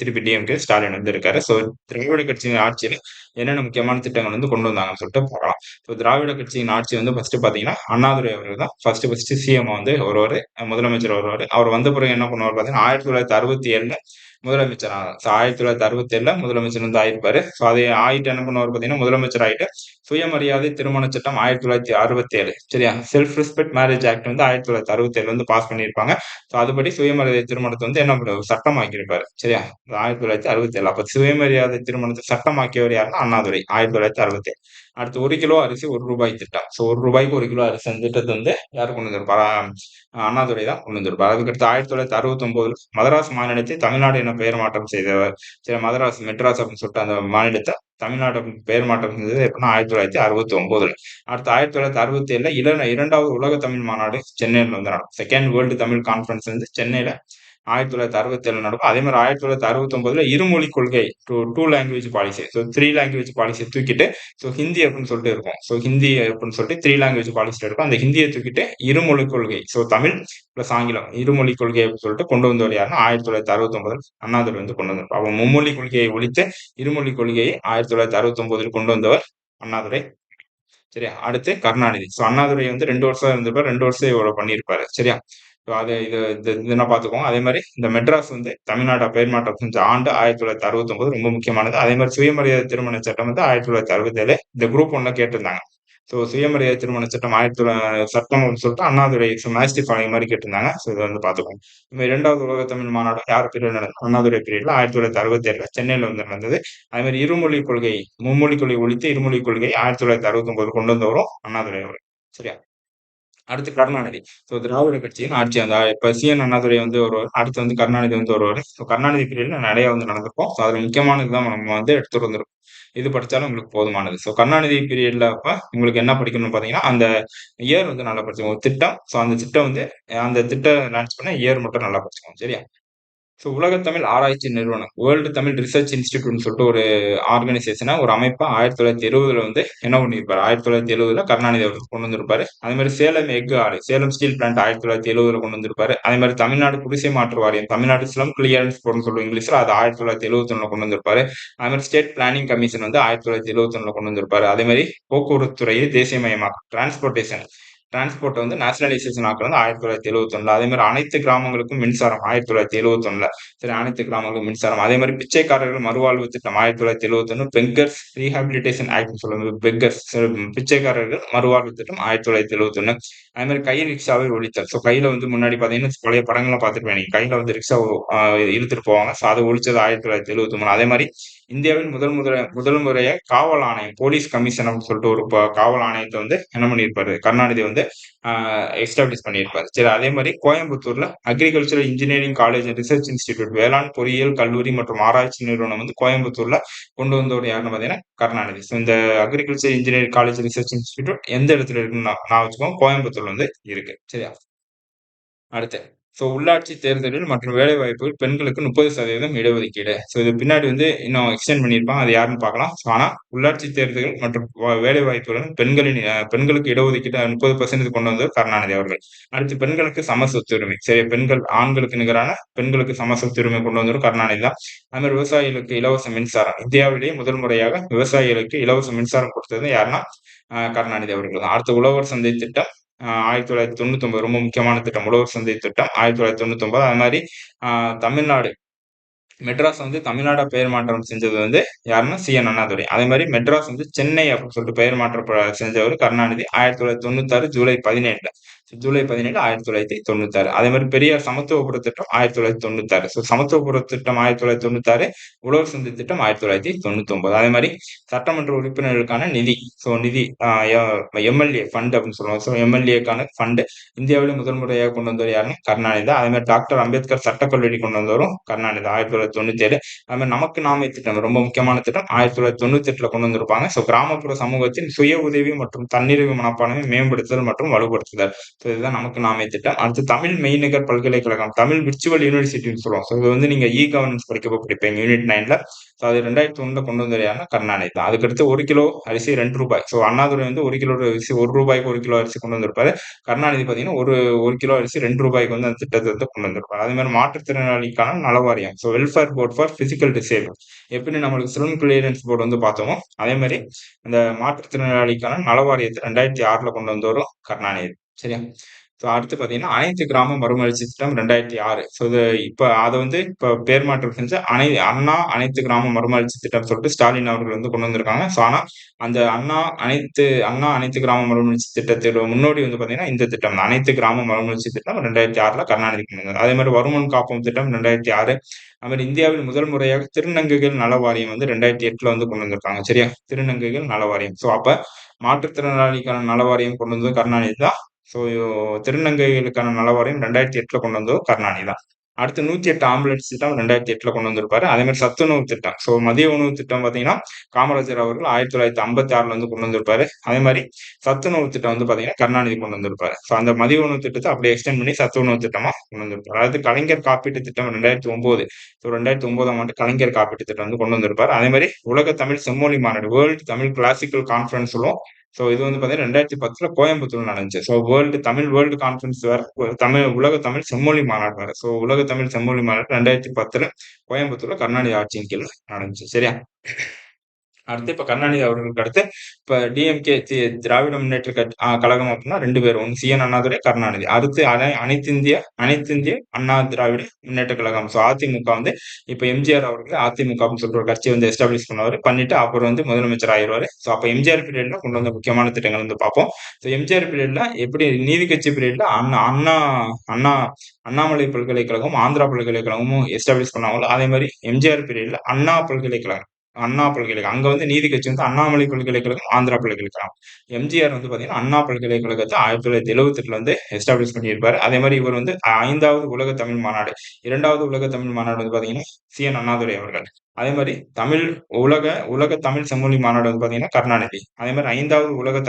திருப்பி டிஎம்கே ஸ்டாலின் வந்து இருக்காரு. ஸோ திராவிட கட்சியின் ஆட்சியில என்னென்ன முக்கியமான திட்டங்கள் வந்து கொண்டு வந்தாங்கன்னு சொல்லிட்டு பார்க்கலாம். ஸோ திராவிட கட்சியின் ஆட்சி வந்து ஃபர்ஸ்ட் பார்த்தீங்கன்னா, அண்ணாதுரை அவர்கள் தான் ஃபர்ஸ்ட் சிஎம் வந்து வருவாரு. முதலமைச்சர் வருவாரு. அவர் வந்த பிறகு என்ன பண்ணுவார் பார்த்தீங்கன்னா, 1967ல முதலமைச்சர் ஆனார். ஸோ 1967ல முதலமைச்சர் வந்து ஆயிருப்பாரு. ஸோ அதை ஆயிட்டு என்ன பண்ணுவார் பார்த்தீங்கன்னா, முதலமைச்சர் ஆயிட்டு சுயமரியாதை திருமண சட்டம் 1967 சரியா? செல்ஃப் ரெஸ்பெக்ட் மேரேஜ் ஆக்ட் வந்து 1967 வந்து பாஸ் பண்ணியிருப்பாங்க. ஸோ அதுபடி சுயமரியாதை திருமணத்தை வந்து என்ன பண்ணுவாரு? சட்டமாக்கியிருப்பாரு. சரியா? 1967 அப்ப சுயமரியாதை திருமணத்தை சட்டமாக்கியவர் யாருன்னா அண்ணாதுரை. 1967. அடுத்து 1 கிலோ அரிசி ரூ. 1 திட்டம். ஸோ ரூ. 1 1 கிலோ அரிசி அந்த திட்டத்தை வந்து யார் கொண்டு வந்திருப்பாரா? அண்ணாதுரை தான் கொண்டு வந்திருப்பார். அதுக்கடுத்து 1969 மதராஸ் மாநிலத்தை தமிழ்நாடு என பெயர் மாற்றம் செய்தவர். சரி மெட்ராஸ் அப்படின்னு சொல்லிட்டு அந்த மாநிலத்தை தமிழ்நாடு அப்படின்னு பெயர் மாற்றம் செஞ்சது எப்படின்னா 1969. அடுத்து 1967ல 2வது உலக தமிழ் மாநாடு சென்னையில வந்து நடக்கும். செகண்ட் வேர்ல்டு தமிழ் கான்ஃபரன்ஸ் வந்து சென்னையில 1967 நடக்கும். அதே மாதிரி 1969ல இருமொழி கொள்கை two language policy. So 3 language பாலிசியை தூக்கிட்டு ஸோ ஹிந்தி அப்படின்னு சொல்லிட்டு இருக்கும். ஸோ ஹிந்தி அப்படின்னு சொல்லிட்டு 3 லாங்குவேஜ் பாலிசியில் இருக்கும். அந்த ஹிந்தியை தூக்கிட்டு இருமொழி கொள்கை. ஸோ தமிழ் பிளஸ் ஆங்கிலம் இருமொழி கொள்கை அப்படின்னு சொல்லிட்டு கொண்டு வந்தவர் யாருன்னா 1969 அண்ணாதுரை வந்து கொண்டு வந்தார். அவன் மும்மொழி கொள்கையை ஒழித்து இருமொழி கொள்கையை 1969 கொண்டு வந்தவர் அண்ணாதுரை. சரியா? அடுத்து கருணாநிதி. ஸோ அண்ணாதுரை வந்து 2 வருஷம் இருந்திருப்பார். 2 வருஷம் இவ்வளவு பண்ணியிருப்பாரு. சரியா? ஸோ அது இதெல்லாம் பார்த்துக்கோங்க. அதே மாதிரி இந்த மெட்ராஸ் வந்து தமிழ்நாடு பெயர் மாற்றம் செஞ்ச ஆண்டு 1969 ரொம்ப முக்கியமானது. அதே மாதிரி சுயமரியாதை திருமண சட்டம் வந்து 1967 இந்த குரூப் 1ல கேட்டிருந்தாங்க. ஸோ சுயமரியாதை திருமண சட்டம் சட்டம் அப்படின்னு சொல்லிட்டு அண்ணாதுரை மேஸ்டிஃப் மாதிரி கேட்டிருந்தாங்க. ஸோ இதை வந்து பார்த்துக்கோங்க. இந்த 2வது உலக தமிழ் மாநாடு யார் பீரியட் நடந்தது? அண்ணாதுரை பீரியட்ல 1967 சென்னையில வந்து நடந்தது. அதே மாதிரி இருமொழி கொள்கை மும்மொழி கொள்கை ஒழித்து இருமொழி கொள்கை 1969 கொண்டு வந்தவரும் அண்ணாதுரை அவர். சரியா? அடுத்து கருணாநிதி. ஸோ திராவிட கட்சியின் ஆட்சி அந்த இப்ப சி.என். அண்ணாதுரை வந்து வருவார். அடுத்து வந்து கருணாநிதி வந்து வருவாரு. ஸோ கருணாநிதி பீரியட்ல நிறைய வந்து நடந்திருக்கும். ஸோ அதுல முக்கியமானதுதான் நம்ம வந்து எடுத்துட்டு வந்திருக்கோம். இது படிச்சாலும் உங்களுக்கு போதுமானது. ஸோ கருணாநிதி பீரியட்ல அப்ப உங்களுக்கு என்ன படிக்கணும்னு பாத்தீங்கன்னா, அந்த இயர் வந்து நல்லா படிச்சுக்கோங்க. திட்டம். ஸோ அந்த திட்டம் வந்து அந்த திட்டம் லான்ச் பண்ண இயர் மட்டும் நல்லா படிச்சுக்கோங்க. சரியா? ஸோ உலக தமிழ் ஆராய்ச்சி நிறுவனம் வேர்ல்டு தமிழ் ரிசர்ச் இன்ஸ்டிடியூட்னு சொல்லிட்டு ஒரு ஆர்கனைசேஷனா ஒரு அமைப்பா 1970ல வந்து என்ன பண்ணியிருப்பாரு? 1970ல கருணாநிதி அவர்கள் கொண்டு வந்திருப்பாரு. அதே மாதிரி சேலம் எஃகு ஆலை, சேலம் ஸ்டீல் பிளான்ட் 1970ல கொண்டு வந்திருப்பாரு. அதே மாதிரி தமிழ்நாடு குடிசை மாற்று வாரியம், தமிழ்நாடு ஸ்லம் கிளியரன்ஸ் போர்டுன்னு சொல்லுவோம் இங்கிலீஷ்ல, அது 1971ல கொண்டு வந்திருப்பாரு. அதே மாதிரி ஸ்டேட் பிளானிங் கமிஷன் வந்து 1971ல கொண்டு வந்திருப்பாரு. அதே மாதிரி போக்குவரத்து துறையை தேசியமயமாக்கம் டிரான்ஸ்போர்ட் வந்து நேஷனலைசேஷன் ஆக்குறது வந்து 1971ல. அதே மாதிரி அனைத்து கிராமங்களுக்கும் மின்சாரம் 1971ல. சரி அனைத்து கிராமங்களுக்கும் மின்சாரம். அதே மாதிரி பிச்சைக்காரர்கள் மறுவாழ்வு திட்டம் 1971. பெக்கர்ஸ் ரீஹாபிலிட்டேஷன் ஆக்ட் சொல்லுவாங்க. பெக்கர்ஸ் பிச்சைக்காரர்கள் மறுவாழ்வு திட்டம் 1971. அதே மாதிரி கை ரிக்ஷாவை ஒழித்தல். ஸோ கையில வந்து முன்னாடி பாத்தீங்கன்னா பழைய படங்கள்லாம் பார்த்துருப்பேன் நீங்க. கையில வந்து ரிக்ஷா இழுத்துட்டு போவாங்க. ஸோ அதை ஒழிச்சது 1973. அதே மாதிரி இந்தியாவின் முதல் முறையா காவல் ஆணையம் போலீஸ் கமிஷன் அப்படின்னு சொல்லிட்டு ஒரு காவல் ஆணையத்தை வந்து என்ன பண்ணியிருப்பாரு? கருணாநிதி வந்து எஸ்டாப்ளிஷ் பண்ணியிருப்பாரு. சரி அதே மாதிரி கோயம்புத்தூர்ல agricultural engineering college and research institute வேளாண் பொறியியல் கல்லூரி மற்றும் ஆராய்ச்சி நிறுவனம் வந்து கோயம்புத்தூர்ல கொண்டு வந்தவர் யாருன்னு பாத்தீங்கன்னா கருணாநிதி. ஸோ இந்த agriculture engineering college research institute எந்த இடத்துல இருக்குன்னு நான் வச்சுக்கோங்க, கோயம்புத்தூர்ல வந்து இருக்கு. சரியா? அடுத்து உள்ளாட்சி தேர்தலில் மற்றும் வேலை வாய்ப்புகள் பெண்களுக்கு 30% இடஒதுக்கீடு. இது பின்னாடி வந்து இன்னும் எக்ஸ்டெண்ட் பண்ணியிருப்பாங்க. அது யாருன்னு பார்க்கலாம். ஆனா உள்ளாட்சி தேர்தல்கள் மற்றும் வேலை வாய்ப்புகளும் பெண்களுக்கு இடஒதுக்கீடு 30% கொண்டு வந்தவர் கருணாநிதி அவர்கள். அடுத்து பெண்களுக்கு சம சொத்துரிமை. சரி பெண்கள் ஆண்களுக்கு நிகரான பெண்களுக்கு சம சொத்துரிமை கொண்டு வந்தவர் கருணாநிதி தான். அது மாதிரி விவசாயிகளுக்கு இலவச மின்சாரம். இந்தியாவிலேயே முதல் முறையாக விவசாயிகளுக்கு இலவச மின்சாரம் கொடுத்தது யாருன்னா கருணாநிதி அவர்கள் தான். அடுத்து உழவர் சந்தை திட்டம் 1999 ரொம்ப முக்கியமான திட்டம். உழவர் சந்தை திட்டம் 1999. அது மாதிரி தமிழ்நாடு மெட்ராஸ் வந்து தமிழ்நாடா பெயர் மாற்றம் செஞ்சது வந்து யாருன்னா சி.என். அண்ணாதுரை. அதே மாரி மெட்ராஸ் வந்து சென்னை அப்படின்னு சொல்லிட்டு பெயர் மாற்றம் செஞ்சவரு கருணாநிதி 1996 ஜூலை 17. ஜூலை 17 1996. அதே மாரி பெரியார் சமத்துவபுர திட்டம் 1996. சமத்துவபுர திட்டம் 1996, உழவர் சந்தை திட்டம் 1999. அதே மாரி சட்டமன்ற உறுப்பினர்களுக்கான நிதி. நிதி எம்எல்ஏ ஃபண்ட் அப்படின்னு சொல்லுவாங்க. எம்எல்ஏக்கான ஃபண்ட் இந்தியாவிலே முதல் முறையாக கொண்டு வந்தவர் யாருன்னா கருணாநிதி தான். அதே மாதிரி டாக்டர் அம்பேத்கர் சட்டக்கல்லூரி கொண்டு வந்தவரும் கருணாநிதி 1997. அது மாதிரி நமக்கு நாமே திட்டம் ரொம்ப முக்கியமான திட்டம் 1998 கொண்டு வந்திருப்பாங்க. கிராமப்புற சமூகத்தின் சுய உதவி மற்றும் தன்னிறைவு மனப்பான்மை மேம்படுத்துதல் மற்றும் வலுப்படுத்துதல். இதுதான் நமக்கு நாமே திட்டம். அடுத்து தமிழ் மெய்நிகர் பல்கலைக்கழகம், தமிழ் விர்ச்சுவல் யூனிவர்சிட்டின்னு சொல்லுவோம். இது வந்து நீங்க கவர்னன்ஸ் படிக்கப்போ படிப்பீங்க யூனிட் 9ல. அது 2001 கொண்டு வந்தது யாருன்னா கருணாநிதி தான். அதுக்கடுத்து 1 கிலோ அரிசி ₹2. அண்ணாதுரை வந்து 1 கிலோ அரிசி ₹1 1 கிலோ அரிசி கொண்டு வந்திருப்பாரு. கருணாநிதி பாத்தீங்கன்னா ஒரு கிலோ அரிசி ₹2 வந்து அந்த திட்டத்தை வந்து கொண்டு வந்திருப்பாரு. அதே மாதிரி மாற்றுத்திறனாளிக்கான நலவாரியம், welfare board for physical disable. எப்படி நம்மளுக்கு சில்ட்ரன் கிளியரன்ஸ் போர்டு வந்து பார்த்தோமோ அதே மாதிரி அந்த மாற்றுத்திறனாளிக்கான நலவாரியத்தை 2006 கொண்டு வந்தவரும் கருணாநிதி. சரியா? அடுத்து பாத்தீங்கன்னா அனைத்து கிராம மறுமலர்ச்சி திட்டம் 2006. இது இப்ப அதை வந்து இப்ப பேர் மாற்றம் செஞ்ச அண்ணா அனைத்து கிராம மறுமலர்ச்சி திட்டம் சொல்லிட்டு ஸ்டாலின் அவர்கள் வந்து கொண்டு வந்திருக்காங்க. ஆனா அந்த அண்ணா அனைத்து கிராம மறுமலர்ச்சி திட்டத்தோட முன்னோடி வந்து பாத்தீங்கன்னா இந்த திட்டம் தான். அனைத்து கிராம மறுமலர்ச்சி திட்டம் 2006 கருணாநிதி கொண்டு வந்தார். அதே மாதிரி வருமுன் காப்போம் திட்டம் 2006. அது மாதிரி இந்தியாவில் முதல் முறையாக திருநங்கைகள் நல வாரியம் வந்து 2008 வந்து கொண்டு வந்திருக்காங்க. சரியா? திருநங்கைகள் நல வாரியம். அப்ப மாற்றுத்திறனாளிக்கான நல வாரியம் கொண்டு வந்தது கருணாநிதி தான். ஸோ திருநங்கைகளுக்கான நல வாரியம் 2008 கொண்டு வந்தது கருணாநிதி தான். அடுத்து 108 ஆம்புலன்ஸ் திட்டம் 2008 கொண்டு வந்திருப்பாரு. அதே மாதிரி சத்துணவு திட்டம். மதிய உணவு திட்டம் பாத்தீங்கன்னா காமராஜர் அவர்கள் 1956 வந்து கொண்டு வந்திருப்பாரு. அதே மாதிரி சத்துணவு திட்டம் வந்து பாத்தீங்கன்னா கருணாநிதி கொண்டு வந்திருப்பாரு. அந்த மதிய உணவு திட்டத்தை அப்படியே எக்ஸ்டெண்ட் பண்ணி சத்துணவு திட்டமா கொண்டு வந்திருப்பாரு. அதாவது கலைஞர் காப்பீட்டு திட்டம் 2009. 2009ஆம் ஆண்டு கலைஞர் காப்பீட்டு திட்டம் வந்து கொண்டு வந்திருப்பாரு. அதே மாதிரி உலக தமிழ் செம்மொழி மாநாடு, வேர்ல்டு தமிழ் கிளாசிக்கல் கான்ஃபரன்ஸ் சொல்லுவோம். இது வந்து பாத்தீங்கன்னா 2010 கோயம்புத்தூர்ல நடந்துச்சு. வேர்ல்டு கான்ஃபரன்ஸ் வேற, உலக தமிழ் செம்மொழி மாநாடு வேற. உலக தமிழ் செம்மொழி மாநாடு 2010 கோயம்புத்தூர்ல கருணாநிதி ஆட்சியின் கீழ் நடந்துச்சு. சரியா? அடுத்து இப்ப கருணாநிதி அவர்களுக்கு அடுத்து இப்ப டிஎம்கே திராவிட முன்னேற்ற கழகம் அப்படின்னா 2 பேர். ஒன்னு சி.என். அண்ணாதுரை, கருணாநிதி. அடுத்து அனைத்து இந்திய அண்ணா திராவிட முன்னேற்ற கழகம். அதிமுக வந்து இப்ப எம்ஜிஆர் அவர்கள் அதிமுக அப்படின்னு சொல்லிட்டு ஒரு கட்சியை வந்து எஸ்டாப்ளிஷ் பண்ணுவாரு. பண்ணிட்டு அப்புறம் வந்து முதலமைச்சர் ஆயிடுவாரு. அப்ப எம்ஜிஆர் பீரியட்ல கொண்டு வந்த முக்கியமான திட்டங்கள் வந்து பார்ப்போம். எம்ஜிஆர் பீரியட்ல எப்படி நீதி கட்சி பீரியட்ல அண்ணா அண்ணாமலை பல்கலைக்கழகம், ஆந்திரா பல்கலைக்கழகமும் எஸ்டாப்ளிஷ் பண்ணாங்களோ அதே மாதிரி எம்ஜிஆர் பீரியட்ல அண்ணா பல்கலைக்கழகம். அங்க வந்து நீதி கட்சி வந்து அண்ணாமலை பல்கலைக்கழகம், ஆந்திரா பல்கலைக்கழகம். எம்ஜிஆர் வந்து பாத்தீங்கன்னா அண்ணா பல்கலைக்கழகத்தை 1978 வந்து எஸ்டாப்ளிஷ் பண்ணியிருப்பாரு. அதே மாதிரி இவர் வந்து 5வது உலக தமிழ் மாநாடு, 2வது உலக தமிழ் மாநாடு வந்து பாத்தீங்கன்னா சி.என். அண்ணாதுரை அவர்கள். அதே மாதிரி உலக தமிழ் செம்மொழி மாநாடு வந்து பாத்தீங்கன்னா கருணாநிதி. அதே மாதிரி 5வது உலக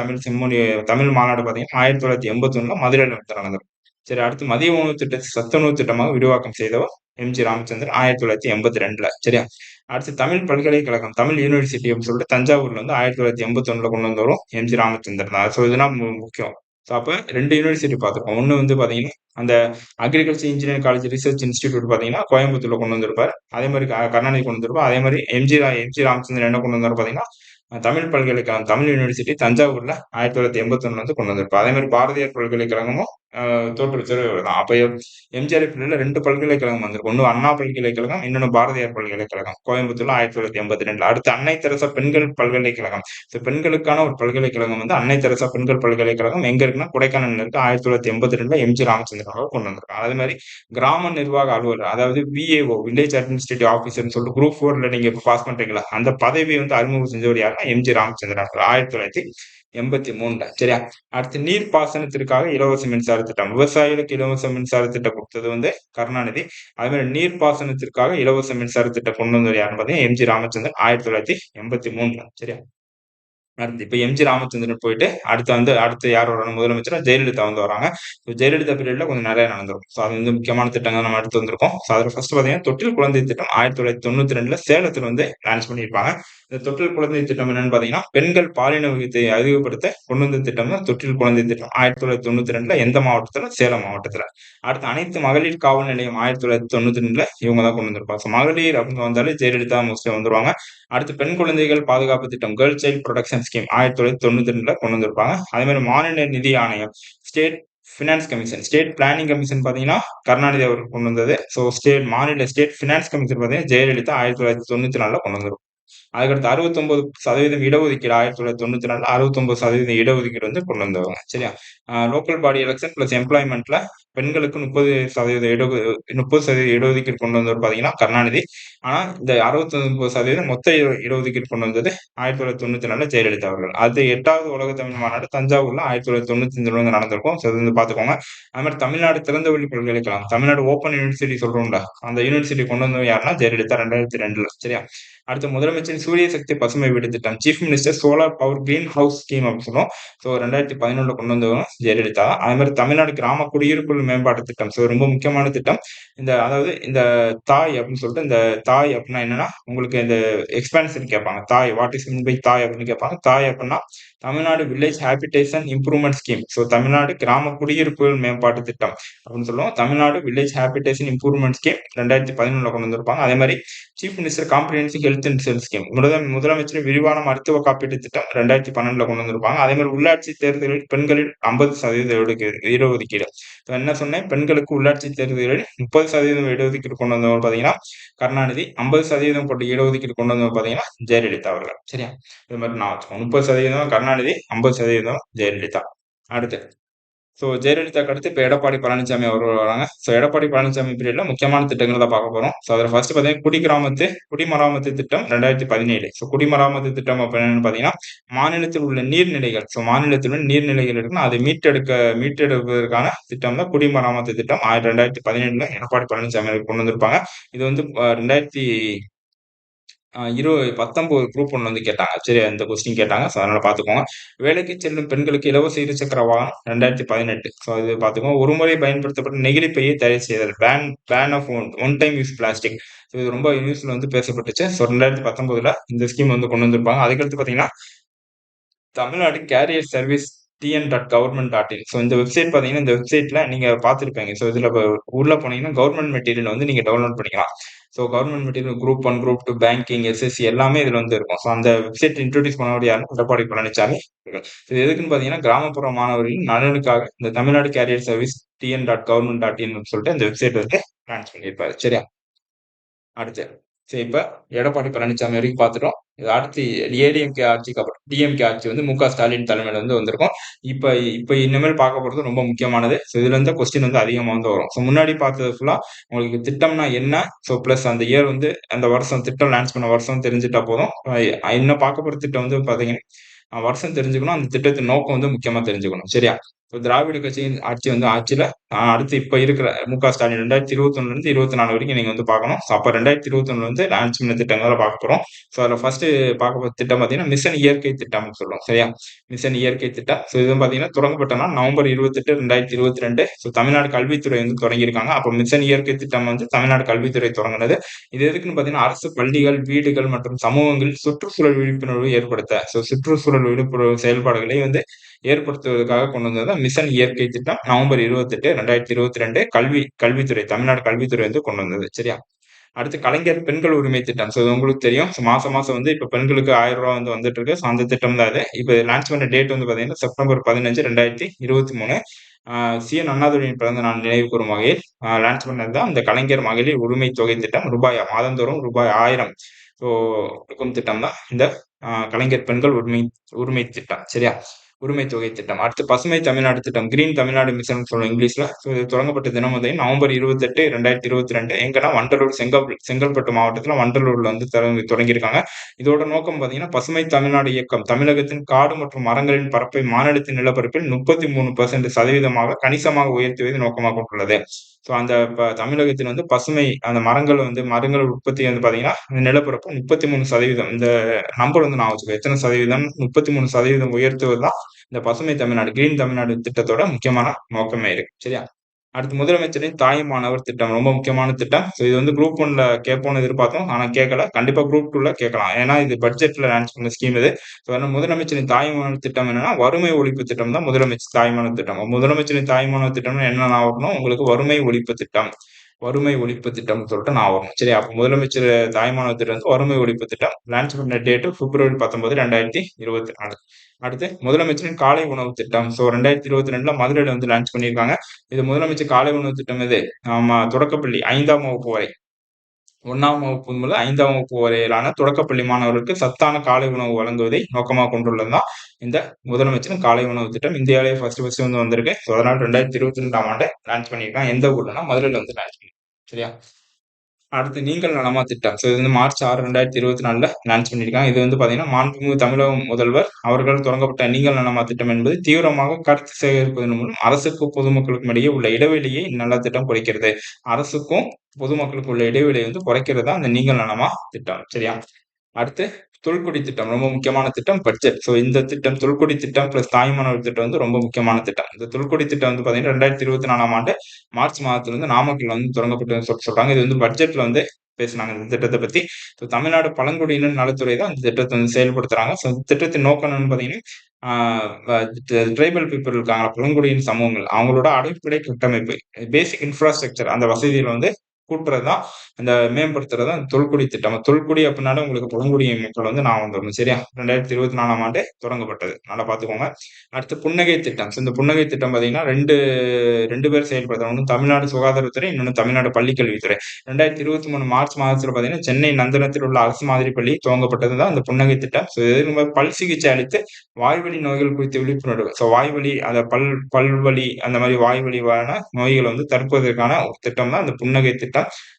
தமிழ் மாநாடு பாத்தீங்கன்னா 1981 மதுரையில நடந்தது. சரி, அடுத்து மதிய உணவு திட்டத்தை சத்துணவு திட்டமாக விரிவாக்கம் செய்தவர் எம்.ஜி. ராமச்சந்திரன் 1982. சரியா? அடுத்து தமிழ் பல்கலைக்கழகம், தமிழ் யூனிவர்சிட்டி அப்படின்னு சொல்லிட்டு தஞ்சாவூர்ல வந்து 1981 கொண்டு வந்தவரும் எம்.ஜி. ராமச்சந்திரன் தான். இதெல்லாம் முக்கியம். அப்ப 2 யூனிவர்சிட்டி பார்த்திருக்கோம். ஒண்ணு வந்து பாத்தீங்கன்னா அந்த agriculture engineering college research institute பாத்தீங்கன்னா கோயம்புத்தூர்ல கொண்டு வந்திருப்பாரு. அதே மாதிரி கருணாநிதி கொண்டு வந்திருப்பார். அதே மாதிரி எம்.ஜி. ராமச்சந்திரன் என்ன கொண்டு வந்தாரு பாத்தீங்கன்னா தமிழ் பல்கலைக்கழகம், தமிழ் யூனிவர்சிட்டி தஞ்சாவூர்ல 1981 வந்து கொண்டு வந்திருப்பார். அதே மாதிரி பாரதியார் பல்கலைக்கழகமும் தோற்றுவிச்சவர் இவர்தான். அப்ப எம்ஜிஆர் பீரியட்ல 2 பல்கலைக்கழகம் வந்திருக்கு. ஒண்ணு அண்ணா பல்கலைக்கழகம், இன்னொன்னு பாரதியார் பல்கலைக்கழகம் கோயம்புத்தூர்ல 1982. அடுத்து அன்னை தெரசா பெண்கள் பல்கலைக்கழகம். பெண்களுக்கான ஒரு பல்கலைக்கழகம் வந்து அன்னை தெரசா பெண்கள் பல்கலைக்கழகம் எங்க இருக்குன்னா கொடைக்கானல்ல இருக்கு. 1982 எம்.ஜி. ராமச்சந்திரன் கொண்டு வந்திருக்காங்க. அதே மாதிரி கிராம நிர்வாக அலுவலர், அதாவது விஏஓ, வில்லேஜ் அட்மினிஸ்ட்ரேட்டிவ் ஆபீசர்னு சொல்லிட்டு குரூப் 4ல நீங்க இப்ப பாஸ் பண்றீங்களா, அந்த பதவியை வந்து அறிமுகம் செஞ்சவர் யாருன்னா எம்.ஜி. ராமச்சந்திரன் 1983. சரியா? அடுத்து நீர்ப்பாசனத்திற்காக இலவச மின்சார திட்டம். விவசாயிகளுக்கு இலவச மின்சார திட்டம் கொடுத்தது வந்து கருணாநிதி. அதே மாதிரி நீர்ப்பாசனத்திற்காக இலவச மின்சார திட்டம் கொண்டு வந்தவர் யாருன்னு பாத்தீங்கன்னா எம்.ஜி. ராமச்சந்திரன் 1983. சரியா? அடுத்து இப்ப எம்.ஜி. ராமச்சந்திரன் போயிட்டு அடுத்து யார் வரணும் முதலமைச்சரா ஜெயலலிதா வந்து வராங்க. ஜெயலலிதா பீரியட்ல கொஞ்சம் நிறைய நடந்திருக்கும். அது வந்து முக்கியமான திட்டங்கள் நம்ம எடுத்து வந்திருக்கோம். அதுல ஃபர்ஸ்ட் பாத்தீங்கன்னா தொட்டில் குழந்தை திட்டம் 1992 சேலத்துல வந்து லான்ச் பண்ணியிருப்பாங்க. இந்த தொட்டில் குழந்தை திட்டம் என்னன்னு பாத்தீங்கன்னா பெண்கள் பாலின விகிதத்தை அதிகப்படுத்த கொண்டு வந்த திட்டம் தான் தொட்டில் குழந்தை திட்டம். 1992 எந்த மாவட்டத்துல? சேலம் மாவட்டத்துல. அடுத்து அனைத்து மகளிர் காவல் நிலையம் 1992 இவங்க தான் கொண்டு வந்திருப்பாங்க. மகளிர் அப்படின்னு வந்தாலே ஜெயலலிதா மோஸ்ட்லி வந்துருவாங்க. அடுத்து பெண் குழந்தைகள் பாதுகாப்பு திட்டம், கேர்ள் சைல்ட் ப்ரொடெக்ஷன் ஸ்கீம் 1992 கொண்டு வந்திருப்பாங்க. அதே மாதிரி மாநில நிதி ஆணையம், state finance commission, state planning commission பார்த்தீங்கன்னா, கருணாநிதி அவர்கள் கொண்டு வந்தது. ஸோ மாநில ஸ்டேட் ஃபினான்ஸ் கமிஷன் பார்த்தீங்கன்னா, ஜெயலலிதா 1994ல கொண்டு வந்தது. அதுக்கடுத்து 69% இடஒதுக்கீடு 1994ல 69% இடஒதுக்கீடு வந்து கொண்டு வந்தவங்க. சரியா? லோக்கல் பாடி எலக்ஷன் பிளஸ் எம்ப்ளாய்மென்ட்ல பெண்களுக்கு 30% 30% இடஒதுக்கீடு கொண்டு வந்தவர் பார்த்தீங்கன்னா கருணாநிதி. ஆனா இந்த 69% மொத்த இடஒதுக்கீடு கொண்டு வந்தது 1994ல ஜெயலலிதா அவர்கள். அது 8வது உலக தமிழ் மாநாடு தஞ்சாவூர்ல 1995ல வந்து நடந்திருக்கும். ஸோ இது வந்து பார்த்துக்கோங்க. அது மாதிரி தமிழ்நாடு திறந்தவெளி பல்கலைக்கழகம், தமிழ்நாடு ஓப்பன் யூனிவர்சிட்டி சொல்றோம்ல, அந்த யூனிவர்சிட்டி கொண்டு வந்தவங்க யாருன்னா ஜெயலலிதா 2002ல. சரியா? அடுத்து முதலமைச்சரின் சூரிய சக்தி பசுமை வீடு திட்டம், chief minister solar power green house scheme அப்படின்னு சொல்லுவோம். ஸோ 2011ல கொண்டு வந்தவங்க ஜெயலலிதா. அதே மாதிரி தமிழ்நாடு கிராம குடியிருப்பு மேம்பாட்டு திட்டம், ஸோ ரொம்ப முக்கியமான திட்டம். அதாவது இந்த தாய் அப்படின்னு சொல்லிட்டு, இந்த தாய் அப்படின்னா என்னன்னா, உங்களுக்கு இந்த எக்ஸ்பான்ஷன் கேட்பாங்க. தாய், வாட் இஸ் மீன் பை தாய் அப்படின்னு கேட்பாங்க. தாய் அப்படின்னா Tamil Nadu village habitation improvement scheme, so Tamil Nadu கிராம குடியிருப்புகள் மேம்பாட்டு திட்டம் அப்படின்னு சொல்லுவோம். Tamil Nadu village habitation improvement scheme 2011ல கொண்டு வந்திருப்பாங்க. அதே மாதிரி chief minister comprehensive health insurance scheme, முதலமைச்சர் விரிவான மருத்துவ காப்பீட்டு திட்டம் 2012ல கொண்டு வந்திருப்பாங்க. அதே மாதிரி உள்ளாட்சி தேர்தலில் பெண்களில் 50% இடஒதுக்கீடு. என்ன சொன்னேன், பெண்களுக்கு உள்ளாட்சி தேர்தலில் 30% இடஒதுக்கீடு கொண்டு வந்தவர் பார்த்தீங்கன்னா கருணாநிதி, 50% கொண்ட இடஒதுக்கீடு கொண்டு வந்தவர் பார்த்தீங்கன்னா ஜெயலலிதா அவர்கள். சரியா? இது மாதிரி நான் வச்சுக்கோங்க. 30% கருணாநிதி, 50% ஜெயலலிதா. அடுத்து ஜெயலலிதாக்கு அடுத்து இப்ப எடப்பாடி பழனிசாமி அவர்கள் வராங்க. எடப்பாடி பழனிசாமி பீரியட்ல முக்கியமான திட்டங்கள தான் பார்க்க போறோம். அதுல ஃபர்ஸ்ட் பார்த்தீங்கன்னா குடிமராமத்து திட்டம் 2017. குடிமராமத்து திட்டம் அப்ப என்னன்னு பார்த்தீங்கன்னா, மாநிலத்தில் உள்ள நீர்நிலைகள், மாநிலத்தில் உள்ள நீர்நிலைகள் இருக்குன்னா அதை மீட்டெடுப்பதற்கான திட்டம் தான் குடிமராமத்து திட்டம். 2017ல எடப்பாடி பழனிசாமி அவர்கள் கொண்டு வந்திருப்பாங்க. இது வந்து 19 குரூப் 1 வந்து கேட்டாங்க. சரி, இந்த கொஸ்டின் கேட்டாங்க. அதனால பார்த்துக்கோங்க. வேலைக்கு செல்லும் பெண்களுக்கு இலவச இருசக்கர வாகனம் 2018. இது பார்த்துக்கோங்க. ஒருமுறை பயன்படுத்தப்பட்ட நெகிழி பையை தடை செய்தல், ban of one time use plastic. இது ரொம்ப நியூஸ்ல வந்து பேசப்பட்டுச்சு. 2019ல இந்த ஸ்கீம் வந்து கொண்டு வந்திருப்பாங்க. அதுக்கடுத்து பார்த்தீங்கன்னா, தமிழ்நாடு கேரியர் சர்வீஸ் tn.government.in. இந்த வெப்சைட் பார்த்தீங்கன்னா, இந்த வெப்சைட்ல நீங்க பார்த்திருப்பீங்க. இதுல உள்ள போனீங்கன்னா கவர்ன்மெண்ட் மெட்டீரியல் வந்து நீங்க டவுன்லோட் பண்ணிக்கலாம். Government material group 1, group 2, banking, SSC எல்லாமே இதுல வந்து இருக்கும். அந்த வெப்சைட் இன்ட்ரோடியூஸ் பண்ணவர் யாருன்னா எடப்பாடி பழனிசாமி அவர்கள். இது எதுக்குன்னு பார்த்தீங்கன்னா, கிராமப்புற மாணவர்களின் நலனுக்காக இந்த தமிழ்நாடு கேரியர் சர்வீஸ் tn.government.in சொல்லிட்டு இந்த வெப்சைட் வந்து லான்ச் பண்ணியிருப்பாரு. சரியா? அடுத்து இப்ப எடப்பாடி பழனிசாமி வரைக்கும் பார்த்துட்டோம். இது அடுத்து ஏடிஎம்கே ஆட்சிக்கு அப்புறம் டிஎம்கே ஆட்சி வந்து மு.க. ஸ்டாலின் தலைமையில வந்து வந்திருக்கும். இப்ப இப்ப இனிமேல் பார்க்க போறது ரொம்ப முக்கியமானது. இதுல இருந்து கொஸ்டின் வந்து அதிகமா வந்து வரும். முன்னாடி பார்த்தது ஃபுல்லா உங்களுக்கு திட்டம்னா என்ன, பிளஸ் அந்த இயர் வந்து அந்த வருஷம் திட்டம் லான்ச் பண்ண வருஷம் தெரிஞ்சுட்டா போதும். இன்னும் பார்க்க போற திட்டம் வந்து பாத்தீங்கன்னா, வருஷம் தெரிஞ்சுக்கணும். அந்த திட்டத்தின் நோக்கம் வந்து முக்கியமா தெரிஞ்சுக்கணும். சரியா? திராவிட கட்சியின் ஆட்சி வந்து ஆட்சியில அடுத்து இப்ப இருக்கிற மு.க. ஸ்டாலின் 2021ல இருந்து 24 வரைக்கும் நீங்க வந்து பார்க்கணும். அப்ப 2021ல வந்து லான்ச் பண்ண திட்டங்கள பார்க்க போறோம். அதுல ஃபர்ஸ்ட் பார்க்க போற திட்டம் பார்த்தீங்கன்னா, மிஷன் இயற்கை திட்டம்னு சொல்லுவோம். சரியா? மிஷன் இயற்கை திட்டம். இது பார்த்தீங்கன்னா தொடங்கப்பட்ட நாள் நவம்பர் 28, 2022. தமிழ்நாடு கல்வித்துறை வந்து தொடங்கியிருக்காங்க. அப்ப மிஷன் இயற்கை திட்டம் வந்து தமிழ்நாடு கல்வித்துறை தொடங்குனது. இது எதுக்குன்னு பார்த்தீங்கன்னா, அரசு பள்ளிகள், வீடுகள் மற்றும் சமூகங்களில் சுற்றுச்சூழல் விழிப்புணர்வு ஏற்படுத்த, சுற்றுச்சூழல் விழிப்புணர்வு செயல்பாடுகளை வந்து ஏற்படுத்துவதற்காக கொண்டு வந்தது தான் மிஷன் இயற்கை திட்டம். நவம்பர் 28, 2022 கல்வித்துறை, தமிழ்நாடு கல்வித்துறை வந்து கொண்டு வந்தது. சரியா? அடுத்து கலைஞர் பெண்கள் உரிமை திட்டம். இது உங்களுக்கு தெரியும். மாசம் மாசம் வந்து இப்ப பெண்களுக்கு ரூ. 1000 வந்து வந்துட்டு இருக்கு. அந்த திட்டம் தான் இது. இப்ப லான்ச் பண்ண டேட் வந்து பாத்தீங்கன்னா செப்டம்பர் 15, 2023. சி.என். அண்ணாதுரையின் பிறந்த நாள் நினைவு கூறும் வகையில் லான்ச் பண்ணது தான் இந்த கலைஞர் மகளிர் உரிமை தொகை திட்டம். மாதந்தோறும் ரூபாய் 1000 கொடுக்கும் திட்டம் தான் இந்த கலைஞர் பெண்கள் உரிமை திட்டம். சரியா? உரிமை தொகை திட்டம். அடுத்து பசுமை தமிழ்நாடு திட்டம், கிரீன் தமிழ்நாடு மிஷன் சொல்லுவோம் இங்கிலீஷ்ல. இது தொடங்கப்பட்ட தினம் வந்து நவம்பர் 28, 2022. எங்கன்னா வண்டலூர், செங்கல்பட்டு மாவட்டத்துல வண்டலூர்ல வந்து தொடங்கியிருக்காங்க. இதோட நோக்கம் பாத்தீங்கன்னா, பசுமை தமிழ்நாடு இயக்கம் தமிழகத்தின் காடு மற்றும் மரங்களின் பரப்பை மாநிலத்தின் நிலப்பரப்பில் 33% கணிசமாக உயர்த்துவதை நோக்கமாக கொண்டுள்ளது. அந்த தமிழகத்தில் வந்து பசுமை அந்த மரங்கள் உற்பத்தி வந்து பாத்தீங்கன்னா, நிலப்பரப்பு 33%. இந்த நம்பர் வந்து நான் வச்சுக்கோ எத்தனை சதவீதம், 33% உயர்த்துவதுதான் இந்த பசுமை தமிழ்நாடு, கிரீன் தமிழ்நாடு திட்டத்தோட முக்கியமான நோக்கமே இருக்கு. சரியா? அடுத்து முதலமைச்சரின் தாயுமானவர் திட்டம், ரொம்ப முக்கியமான திட்டம். இது வந்து குரூப் 1ல கேட்போம்னு எதிர்பார்த்தோம். ஆனா கேட்கல. கண்டிப்பா குரூப் 2ல கேட்கலாம். ஏன்னா இது பட்ஜெட்ல லான்ச் பண்ண ஸ்கீம் இது. முதலமைச்சரின் தாயுமானவர் திட்டம் என்னன்னா, வறுமை ஒழிப்பு திட்டம் தான் முதலமைச்சர் தாயுமானவர் திட்டம். முதலமைச்சரின் தாயுமானவர் திட்டம்னு என்ன ஆகணும், உங்களுக்கு வறுமை ஒழிப்பு திட்டம். வறுமை ஒழிப்பு திட்டம்னு சொல்லிட்டு நான் வரணும். சரி, அப்ப முதலமைச்சர் தாய்மானவர் திட்டம் வந்து வறுமை ஒழிப்பு திட்டம். லான்ச் பண்ண டேட் பிப்ரவரி 19, 2024. அடுத்து முதலமைச்சரின் காலை உணவு திட்டம். ஸோ 2022ல மதுரையில வந்து லான்ச் பண்ணியிருக்காங்க. இது முதலமைச்சர் காலை உணவு திட்டம் இது தொடக்கப்பள்ளி 5ஆம் வகுப்பு வரை 1ஆம் வகுப்பு முதல் 5ஆம் வகுப்பு வரையிலான தொடக்கப்பள்ளி மாணவர்களுக்கு சத்தான காலை உணவு வழங்குவதை நோக்கமாக கொண்டுள்ளதுதான் இந்த முதலமைச்சரின் காலை உணவு திட்டம். இந்தியாவிலேயே ஃபர்ஸ்ட் வந்து வந்திருக்கு. ஸோ அதனால 2022ஆம் ஆண்டு லான்ச் பண்ணியிருக்காங்க. எந்த ஊர்லன்னா மதுரையில வந்து லான்ச் பண்ணிருக்காங்க. சரியா? அடுத்து நீங்கள் நலமா திட்டம். ஸோ இது வந்து மார்ச் 6, 2024ல லான்ச் பண்ணியிருக்காங்க. இது வந்து பாத்தீங்கன்னா மாண்புமிகு தமிழக முதல்வர் அவர்களால் தொடங்கப்பட்ட நீங்கள் நலமா திட்டம் என்பது தீவிரமாக கருத்து சேகரிப்பதன் மூலம் அரசுக்கும் பொதுமக்களுக்கும் இடையே உள்ள இடைவெளியை இந்நல திட்டம் குறைக்கிறது. அரசுக்கும் பொதுமக்களுக்கு உள்ள இடைவெளியை வந்து குறைக்கிறது தான் இந்த நீங்கள் நலமா திட்டம். சரியா? அடுத்து தொல்குடி திட்டம் ரொம்ப முக்கியமான திட்டம். பட்ஜெட். ஸோ இந்த திட்டம் தொல்குடி திட்டம் பிளஸ் தாய்மானவர் திட்டம் வந்து ரொம்ப முக்கியமான திட்டம். இந்த தொல்குடி திட்டம் வந்து பாத்தீங்கன்னா 2024ஆம் ஆண்டு மார்ச் மாதத்துல வந்து நாமக்கல்ல வந்து தொடங்கப்பட்டு சொல்றாங்க. இது வந்து பட்ஜெட்ல வந்து பேசினாங்க இந்த திட்டத்தை பத்தி. ஸோ தமிழ்நாடு பழங்குடியினர் நலத்துறை தான் இந்த திட்டத்தை வந்து செயல்படுத்துறாங்க. ஸோ இந்த திட்டத்தின் நோக்கம் என்னன்னு பாத்தீங்கன்னா ட்ரைபல் பீப்புள் இருக்காங்க, பழங்குடியின சமூகங்கள், அவங்களோட அடிப்படை கட்டமைப்பு, பேசிக் இன்ஃப்ராஸ்ட்ரக்சர், அந்த வசதிகளை வந்து கூட்டுறதுதான், அந்த மேம்படுத்துறது தான் தொல்குடி திட்டம். தொல்குடி அப்படின்னாலே உங்களுக்கு பழங்குடி மக்கள் வந்து நான் வந்துடணும். சரியா? 2024ஆம் ஆண்டு தொடங்கப்பட்டது. நல்லா பாத்துக்கோங்க. அடுத்து புன்னகை திட்டம். ஸோ இந்த புன்னகை திட்டம் பாத்தீங்கன்னா ரெண்டு பேர் செயல்படுத்துறாங்க. ஒன்று தமிழ்நாடு சுகாதாரத்துறை, இன்னொன்று தமிழ்நாடு பள்ளிக்கல்வித்துறை. 2023 மார்ச் மாதத்துல பாத்தீங்கன்னா சென்னை நந்தனத்தில் உள்ள அரசு மாதிரி பள்ளி துவங்கப்பட்டதுதான் இந்த புன்னகை திட்டம். ஸோ இது நம்ம பல் சிகிச்சை அளித்து வாய்வழி நோய்கள் குறித்த விழிப்புணர்வு. ஸோ வாய்வழி அந்த பல்வழி அந்த மாதிரி வாய்வழியான நோய்களை வந்து தடுப்பதற்கான ஒரு திட்டம் தான் இந்த புன்னகை திட்டம்.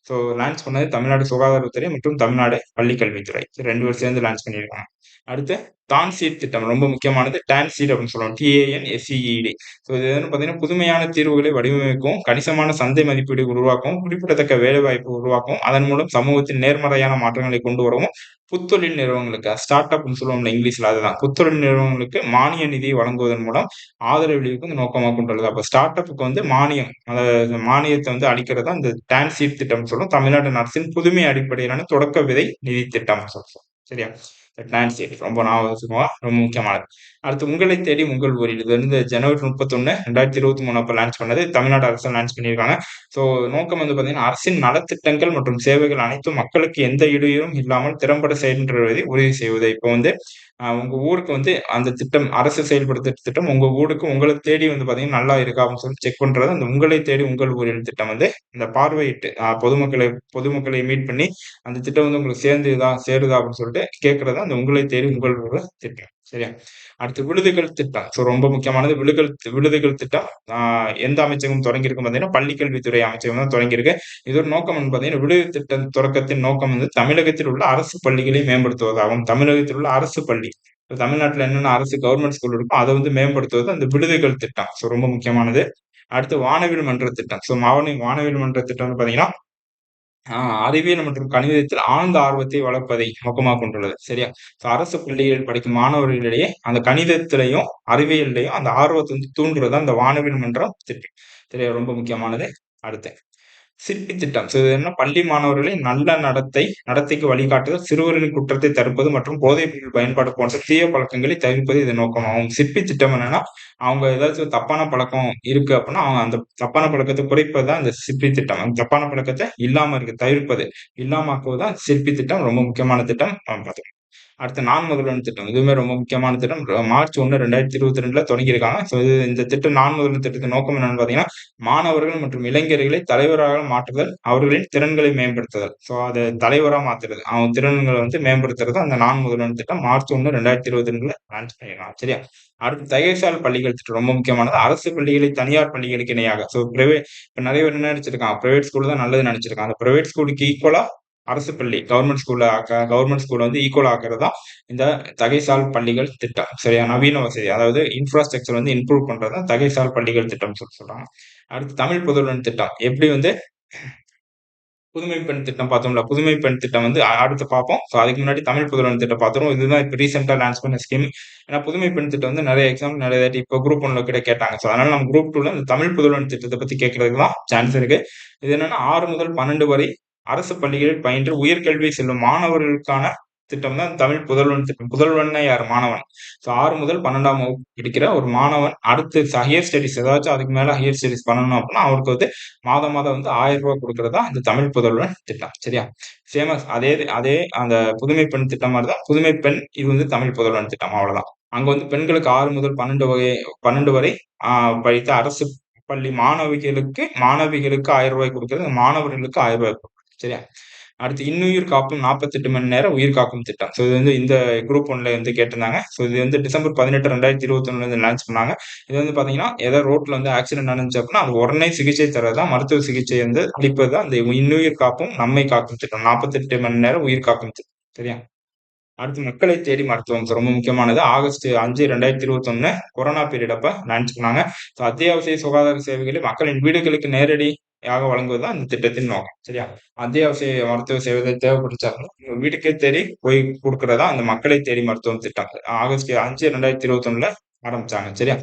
ஸோ லான்ச் பண்ணது தமிழ்நாடு சுகாதாரத்துறை மற்றும் தமிழ்நாடு பள்ளிக்கல்வித்துறை. 2 பேரும் சேர்ந்து லான்ச் பண்ணியிருக்காங்க. அடுத்து டான்சீட் திட்டம் ரொம்ப முக்கியமானது. டான்சீட் அப்படின்னு சொல்லுவோம். TANSEED. ஸோ இது வந்து பாத்தீங்கன்னா புதுமையான தீர்வுகளை வடிவமைக்கவும், கணிசமான சந்தை மதிப்பீடு உருவாக்கவும், குறிப்பிடத்தக்க வேலைவாய்ப்பு உருவாக்கவும், அதன் மூலம் சமூகத்தில் நேர்மறையான மாற்றங்களை கொண்டு வரவும், புத்தொழில் நிறுவனங்களுக்கு ஸ்டார்ட் அப்னு சொல்லுவோம்ல இங்கிலீஷ்ல, அதுதான் புத்தொழில் நிறுவனங்களுக்கு மானிய நிதியை வழங்குவதன் மூலம் ஆதரவளிக்கும் நோக்கமாக கொண்டுள்ளது. அப்ப ஸ்டார்ட் அப்புக்கு வந்து மானியம், அதாவது மானியத்தை வந்து அளிக்கிறது தான் இந்த டான்சீட் திட்டம் சொல்லும். தமிழ்நாடு அரசின் புதுமை அடிப்படையிலான தொடக்க விதை நிதி திட்டம் சொல்றோம். சரியா? டான்சீட் ரொம்ப ஞாபகம் வச்சுக்கோங்க. ரொம்ப முக்கியமானது. அடுத்து உங்களை தேடி உங்கள் ஊரில். இது வந்து ஜனவரி 31, 2023 அப்ப லான்ச் பண்ணது. தமிழ்நாடு அரசு லான்ச் பண்ணியிருக்காங்க. ஸோ நோக்கம் வந்து பாத்தீங்கன்னா அரசின் நலத்திட்டங்கள் மற்றும் சேவைகள் அனைத்தும் மக்களுக்கு எந்த இடையூறும் இல்லாமல் திறம்பட செயல்படுவதை உறுதி செய்வது. இப்போ வந்து உங்க ஊருக்கு வந்து அந்த திட்டம் அரசு செயல்படுத்துற திட்டம் உங்க ஊருக்கு உங்களை தேடி வந்து பாத்தீங்கன்னா நல்லா இருக்கா அப்படின்னு சொல்லி செக் பண்றது அந்த உங்களை தேடி உங்கள் ஊரில் திட்டம் வந்து இந்த பார்வையிட்டு பொதுமக்களை மீட் பண்ணி அந்த திட்டம் வந்து உங்களுக்கு சேருதா அப்படின்னு சொல்லிட்டு கேட்கறது அந்த உங்களை தேடி உங்கள் ஊர் திட்டம். சரியா? அடுத்து விடுதிகள் திட்டம். ஸோ ரொம்ப முக்கியமானது விடுதிகள் திட்டம். எந்த அமைச்சகம் தொடங்கியிருக்கு பாத்தீங்கன்னா பள்ளிக்கல்வித்துறை அமைச்சகம் தான் தொடங்கியிருக்கு. இதோட நோக்கம் வந்து பாத்தீங்கன்னா விடுதி திட்டம் தொடக்கத்தின் நோக்கம் வந்து தமிழகத்தில் உள்ள அரசு பள்ளிகளை மேம்படுத்துவதாகும். தமிழகத்தில் உள்ள அரசு பள்ளி, தமிழ்நாட்டுல என்னென்ன அரசு கவர்மெண்ட் ஸ்கூல் இருக்கோ அதை வந்து மேம்படுத்துவது அந்த விடுதிகள் திட்டம். ஸோ ரொம்ப முக்கியமானது. அடுத்து வானவில் மன்ற திட்டம். ஸோ வானவில் மன்ற திட்டம் வந்து பாத்தீங்கன்னா அறிவியல் மற்றும் கணிதத்தில் ஆழ்ந்த ஆர்வத்தை வளர்ப்பதை நோக்கமாக கொண்டுள்ளது. சரியா? அரசு பள்ளிகளில் படிக்கும் மாணவர்களிடையே அந்த கணிதத்திலையும் அறிவியல்லையும் அந்த ஆர்வத்தை வந்து தூண்டுறது அந்த வானவில் மன்றம் திட்டம். சரியா? ரொம்ப முக்கியமானது. அடுத்து சிற்பி திட்டம். ஸோ இது என்ன பள்ளி மாணவர்களை நல்ல நடத்தைக்கு வழிகாட்டுதல், சிறுவர்களின் குற்றத்தை தடுப்பது மற்றும் போதைப் பொருள் பயன்பாடு போன்ற தீய பழக்கங்களை தவிர்ப்பது இது நோக்கமாகும். சிற்பி திட்டம் என்னன்னா அவங்க ஏதாச்சும் தப்பான பழக்கம் இருக்கு அப்படின்னா அவங்க அந்த தப்பான பழக்கத்தை குறைப்பது தான் இந்த சிற்பி திட்டம். அந்த தப்பான பழக்கத்தை தவிர்ப்பது, இல்லாமக்குவது தான் சிற்பி திட்டம். ரொம்ப முக்கியமான திட்டம். பார்த்துக்கோங்க. அடுத்து நான் முதல்வன் திட்டம். இதுவுமே ரொம்ப முக்கியமான திட்டம். மார்ச் 1, 2022ல தொடங்கியிருக்காங்க. ஸோ இந்த திட்டம் நான் முதல்வன் திட்டத்தின் நோக்கம் என்னன்னு பாத்தீங்கன்னா மாணவர்கள் மற்றும் இளைஞர்களை தலைவராக மாற்றுதல், அவர்களின் திறன்களை மேம்படுத்துதல். ஸோ அதை தலைவரா மாத்துறது, அவங்க திறன்களை வந்து மேம்படுத்துறது அந்த நான் முதல்வன் திட்டம். மார்ச் 1, 2022ல லான்ச் பண்ணிருக்காங்க. சரியா? அடுத்து தகைசால் பள்ளிகள் திட்டம் ரொம்ப முக்கியமானது. அரசு பள்ளிகளை தனியார் பள்ளிகளுக்கு இணையாக. ஸோ இப்ப நிறைய பேர் என்ன நினைச்சிருக்காங்க, பிரைவேட் ஸ்கூல் தான் நல்லதுன்னு நினைச்சிருக்காங்க. அந்த பிரைவேட் ஸ்கூலுக்கு ஈக்குவலா அரசு பள்ளி கவர்மெண்ட் ஸ்கூல் வந்து ஈக்குவல் ஆக்குறது தான் இந்த தகைசால் பள்ளிகள் திட்டம். சரியா? நவீன வசதி, அதாவது இன்ஃப்ராஸ்ட்ரக்சர் வந்து இம்ப்ரூவ் பண்றது தகைசால் பள்ளிகள் திட்டம் சொல்றாங்க. அடுத்து தமிழ் புதல்வன் திட்டம். எப்படி வந்து புதுமை பெண் திட்டம் பார்த்தோம்ல, புதுமை பெண் திட்டம் வந்து அடுத்து பார்ப்போம். ஸோ அதுக்கு முன்னாடி தமிழ் புதல்வன் திட்டம் பார்த்துருவோம். இதுதான் இப்போ ரீசெண்டா லான்ச் பண்ண ஸ்கீம். ஏன்னா புதுமை பெண் திட்டம் வந்து நிறைய எக்ஸாம் நிறைய தாட்டி இப்போ குரூப் 1ல கூட கேட்டாங்க. ஸோ அதனால நம்ம குரூப் 2ல இந்த தமிழ் புதல்வன் திட்டத்தை பத்தி கேட்கறதுக்கு தான் சான்ஸ் இருக்கு. இது என்னன்னா 6 முதல் 12 வரை அரசு பள்ளிகளில் பயின்று உயர்கல்வி செல்லும் மாணவர்களுக்கான திட்டம் தான் தமிழ் புதல்வன் திட்டம். புதல்வன்னா யாரு? மாணவன். ஸோ 6 முதல் 12ஆம் வகுப்பு படிக்கிற ஒரு மாணவன் அடுத்து ஹையர் ஸ்டடீஸ் ஏதாச்சும் அதுக்கு மேல ஹையர் ஸ்டடீஸ் பண்ணணும் அப்படின்னா அவருக்கு வந்து மாதம் மாதம் வந்து ரூ. 1000 குடுக்குறது தான் இந்த தமிழ் புதல்வன் திட்டம். சரியா? சேமஸ் அதே அந்த புதுமை பெண் திட்டம் மாரி தான் புதுமை பெண் இது வந்து தமிழ் புதல்வன் திட்டம் அவ்வளவுதான். அங்க வந்து பெண்களுக்கு 6 முதல் 12 வரை படித்த அரசு பள்ளி மாணவிகளுக்கு ரூ. 1000 குடுக்கிறது. மாணவர்களுக்கு ரூ. 1000 குடுக்கிறது. சரியா? அடுத்து இன்னுயிர் காப்பும் 48 மணி நேர உயிர் காக்கும் திட்டம். ஸோ இது வந்து இந்த குரூப் 1ல வந்து கேட்டிருந்தாங்க. ஸோ இது வந்து டிசம்பர் 18, 2021 லான்ச் பண்ணாங்க. இது வந்து பார்த்தீங்கன்னா, ஏதோ ரோட்ல வந்து ஆக்சிடென்ட் நடந்துச்சு அப்படின்னா, அது உடனே சிகிச்சை தர்றது தான் மருத்துவ சிகிச்சை வந்து அளிப்பது தான் இந்த இன்னுயிர் காப்பும் நம்மை காக்கும் திட்டம். 48 மணி நேரம் உயிர் காக்கும் திட்டம். சரியா? அடுத்து மக்களை தேடி மருத்துவம் ரொம்ப முக்கியமானது. ஆகஸ்ட் 5, 2021 கொரோனா பீரியட் அப்ப லான்ச் பண்ணாங்க. ஸோ அத்தியாவசிய சுகாதார சேவைகளை மக்களின் வீடுகளுக்கு நேரடியாக வழங்குவது தான் இந்த திட்டத்தின் நோக்கம். சரியா? அத்தியாவசிய மருத்துவ சேவைகள் தேவைப்பட்டுச்சாலும் வீட்டுக்கே தேடி போய் குடுக்கிறதா அந்த மக்களை தேடி மருத்துவம் திட்டம். ஆகஸ்ட் 5, 2021 ஆரம்பிச்சாங்க. சரியா?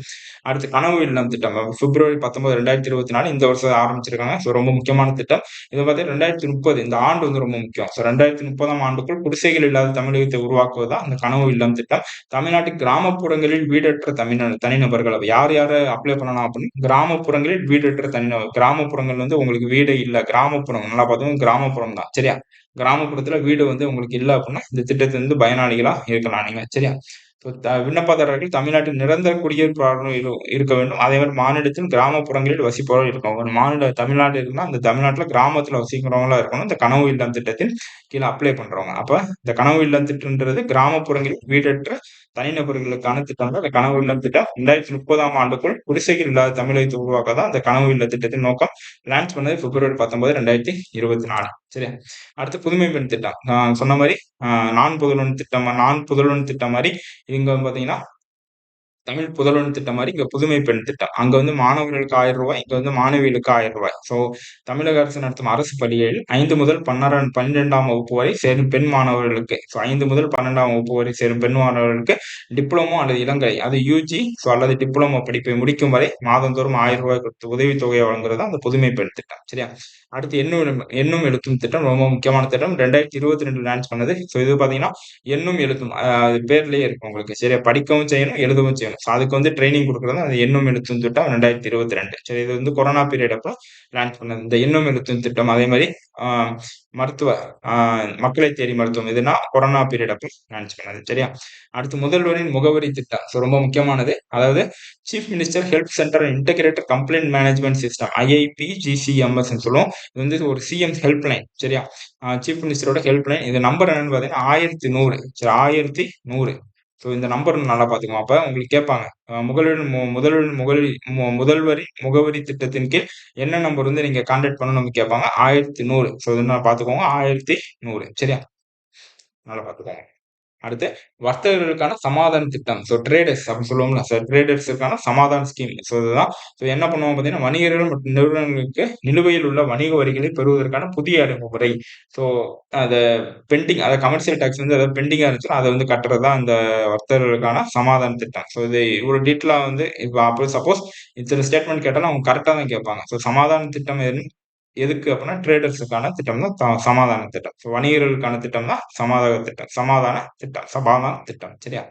அடுத்து கனவு இல்லம் திட்டம். பிப்ரவரி 19, 2024 இந்த வருஷம் ஆரம்பிச்சிருக்காங்க. ஸோ ரொம்ப முக்கியமான திட்டம். இத பார்த்தீங்கன்னா 2030 இந்த ஆண்டு வந்து ரொம்ப முக்கியம். ஸோ 2030ஆம் ஆண்டுக்குள் குடிசைகள் இல்லாத தமிழகத்தை உருவாக்குவது தான் இந்த கனவு இல்லம் திட்டம். தமிழ்நாட்டின் கிராமப்புறங்களில் வீடற்ற தனிநபர்கள் யார் யாரு அப்ளை பண்ணலாம் அப்படின்னு கிராமப்புறங்களில் வீடற்ற தனிநபர். கிராமப்புறங்கள் வந்து உங்களுக்கு வீடே இல்ல. கிராமப்புறம் நல்லா பார்த்தீங்கன்னா கிராமப்புறம் தான். சரியா? கிராமப்புறத்துல வீடு வந்து உங்களுக்கு இல்ல அப்படின்னா இந்த திட்டத்திலிருந்து வந்து பயனாளிகளா இருக்கலாம் நீங்க. சரியா? விண்ணப்பதாரர்கள் தமிழ்நாட்டில் நிரந்தர குடியிருப்பாளர்கள் இருக்க வேண்டும். அதே மாதிரி மாநிலத்தில் கிராமப்புறங்களில் வசிப்பவர்கள் இருக்கணும். ஒரு மாநில தமிழ்நாடு இருக்குன்னா அந்த தமிழ்நாட்டுல கிராமத்துல வசிக்கிறவங்களா இருக்கணும். இந்த கனவு இல்லம் திட்டத்தின் கீழ அப்ளை பண்றவங்க. அப்ப இந்த கனவு இல்லம் திட்டம்ன்றது கிராமப்புறங்களில் வீடற்ற தனிநபர்களுக்கான திட்டம் தான் இந்த கனவு இல்லம் திட்டம். 2030ஆம் ஆண்டுக்குள் குடிசைகள் இல்லாத தமிழகத்தை உருவாக்க தான் இந்த கனவு இல்ல திட்டத்தின் நோக்கம். லான்ச் பண்ணது பிப்ரவரி 19, 2024. சரியா? அடுத்து புதுமை பெண் திட்டம். நான் சொன்ன மாரி நான் புதல்வன் திட்டம் மாரி இங்க வந்து பாத்தீங்கன்னா தமிழ் புதல்வன் திட்டம் மாரி இங்க புதுமை பெண் திட்டம். அங்க வந்து மாணவர்களுக்கு ரூ. 1000 இங்க வந்து மாணவிகளுக்கு ரூ. 1000. ஸோ தமிழக அரசு நடத்தும் அரசு பள்ளிகளில் 5 முதல் 12ஆம் வகுப்பு வரை சேரும் பெண் மாணவர்களுக்கு 5 முதல் 12ஆம் வகுப்பு வரை சேரும் பெண் மாணவர்களுக்கு டிப்ளமோ அல்லது இளங்கலை அது யுஜி அல்லது டிப்ளமோ படிப்பை முடிக்கும் வரை மாதந்தோறும் ரூ. 1000 கொடுத்து உதவித்தொகையை வழங்குறது தான் அந்த புதுமை பெண் திட்டம். சரியா? அடுத்து எண்ணும் எழுத்தும் திட்டம் ரொம்ப முக்கியமான திட்டம். 2022 லான்ச் பண்ணது. ஸோ இது பாத்தீங்கன்னா எண்ணும் எழுத்தும் அது பேர்லயே இருக்கு உங்களுக்கு. சரியா? படிக்கவும் செய்யணும், எழுதவும் செய்யணும். ஸோ அதுக்கு வந்து ட்ரெய்னிங் குடுக்குறது தான் அந்த எண்ணும் எழுத்தும் திட்டம் 2022. சரி இது வந்து கொரோனா பீரியட் அப்ப லான்ச் பண்ணது. இந்த எண்ணும் எழுத்தும் திட்டம் அதே மாரி ஆ மருத்துவ ஆ மக்களை தேடி மருத்துவம் இதுனா கொரோனா பீரியட் அப்ப லான்ச் பண்ணது. சரியா? அடுத்து முதல்வரின் முகவரி திட்டம். ஸோ ரொம்ப முக்கியமானது. அதாவது chief minister help centre integrated complaint management system IIPGCMS ன்னு சொல்லுவோம். இது வந்து ஒரு சிஎம் ஹெல்ப் லைன். சரியா? சீஃப் மினிஸ்டரோட ஹெல்ப் லைன். இது நம்பர் என்னன்னு பார்த்தீங்கன்னா 1100. சரி 1100. ஸோ இந்த நம்பர் நல்லா பார்த்துக்கோங்க. அப்ப உங்களுக்கு கேட்பாங்க. முதல்வரின் முகவரி திட்டத்தின் கீழ் என்ன நம்பர் வந்து நீங்க கான்டாக்ட் பண்ணணும்னு கேட்பாங்க. 1100. ஸோ இது நல்லா பார்த்துக்கோங்க. 1100. சரியா? நல்லா பார்த்துக்கோங்க. அடுத்து வர்த்தகர்களுக்கான சமாதான திட்டம். ஸோ ட்ரேடர்ஸ் அப்படின்னு சொல்லுவோம்ல. ஸோ ட்ரேடர்ஸுக்கான சமாதான ஸ்கீம். ஸோ இதுதான். ஸோ என்ன பண்ணுவோம் பார்த்தீங்கன்னா, வணிகர்கள் மற்றும் நிறுவனங்களுக்கு நிலுவையில் உள்ள வணிக வரிகளை பெறுவதற்கான புதிய அணுகுமுறை. ஸோ அத அத கமர்ஷியல் டாக்ஸ் வந்து ஏதாவது பெண்டிங்கா இருந்துச்சுன்னா, அத வந்து கட்டுறது தான் இந்த வர்த்தகர்களுக்கான சமாதான திட்டம். ஸோ இது இவ்வளோ டீட்டெயிலா வந்து இப்ப அப்ப சப்போஸ் இத்தன ஸ்டேட்மெண்ட் கேட்டாலும் அவங்க கரெக்ட்டா தான் கேட்பாங்க. ஸோ சமாதான திட்டம் எதுக்கு அப்படின்னா ட்ரேடர்ஸுக்கான திட்டம் தான் சமாதான திட்டம். வணிகர்களுக்கான திட்டம் தான் சமாதான திட்டம். சரியா?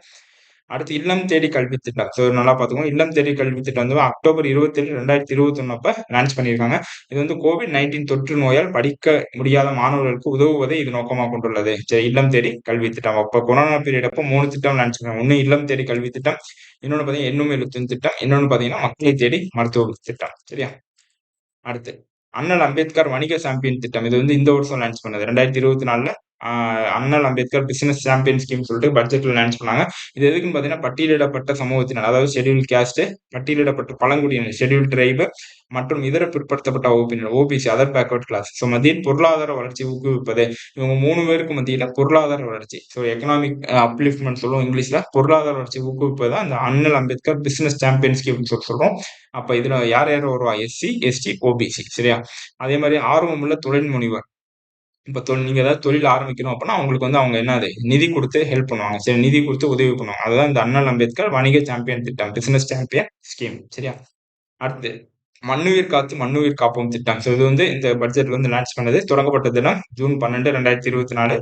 அடுத்து இல்லம் தேடி கல்வி திட்டம். ஸோ நல்லா பார்த்துக்கோங்க. இல்லம் தேடி கல்வி திட்டம் வந்து அக்டோபர் 27, 2021 அப்ப லான்ச் பண்ணியிருக்காங்க. இது வந்து COVID-19 தொற்று நோயால் படிக்க முடியாத மாணவர்களுக்கு உதவுவதை இது நோக்கமா கொண்டுள்ளது. சரி இல்லம் தேடி கல்வி திட்டம். அப்ப கொரோனா பீரியட் அப்ப 3 திட்டம் லான்ச் பண்ணாங்க. ஒண்ணு இல்லம் தேடி கல்வி திட்டம், இன்னொன்னு பார்த்தீங்கன்னா எண்ணும் எழுத்தும் திட்டம், இன்னொன்னு பார்த்தீங்கன்னா மக்களை தேடி மருத்துவ திட்டம். சரியா? அடுத்து அண்ணல் அம்பேத்கர் வணிக சாம்பியன் திட்டம். இது வந்து இந்த வருஷம் லான்ச் பண்ணது. 2024ல அண்ணல் அம்பேத்கர் பிசினஸ் சாம்பியன் ஸ்கீம் சொல்லிட்டு பட்ஜெட்ல லான்ச் பண்ணாங்க. இது எதுக்குன்னு பார்த்தீங்கன்னா, பட்டியலிடப்பட்ட சமூகத்தினர் அதாவது ஷெட்யூல் காஸ்ட், பட்டியலிடப்பட்ட பழங்குடியினர் ஷெட்யூல் டிரைப் மற்றும் இதர பிற்படுத்தப்பட்ட வகுப்பினர் OBC other backward class. So மத்தியில் பொருளாதார வளர்ச்சி ஊக்குவிப்பது. இவங்க 3 பேருக்கு மத்தியில பொருளாதார வளர்ச்சி. ஸோ எக்கனாமிக் அப்லிஃப்ட்மென்ட் சொல்லுவோம் இங்கிலீஷ்ல. பொருளாதார வளர்ச்சி ஊக்குவிப்பது தான் இந்த அண்ணல் அம்பேத்கர் பிசினஸ் சாம்பியன் ஸ்கீம்னு சொல்றோம். அப்ப இதுல யார் யார் வருவா? SC, ST, OBC. சரியா? அதே மாரி ஆர்வமுள்ள தொழில் முனைவர். இப்ப நீங்க ஏதாவது தொழில் ஆரம்பிக்கணும் அப்படின்னா, அவங்களுக்கு வந்து அவங்க என்னது நிதி குடுத்து ஹெல்ப் பண்ணுவாங்க. சரி நிதி குடுத்து உதவி பண்ணுவாங்க. அதுதான் இந்த அண்ணல் அம்பேத்கர் வணிக சாம்பியன் திட்டம். Business champion scheme. சரியா? அடுத்து மண்ணுயிர் காத்து மண்ணுயிர் காப்போம் திட்டம். ஸோ இது வந்து இந்த பட்ஜெட்ல வந்து லான்ச் பண்ணது. தொடங்கப்பட்ட தினம் ஜூன் 12, 2024.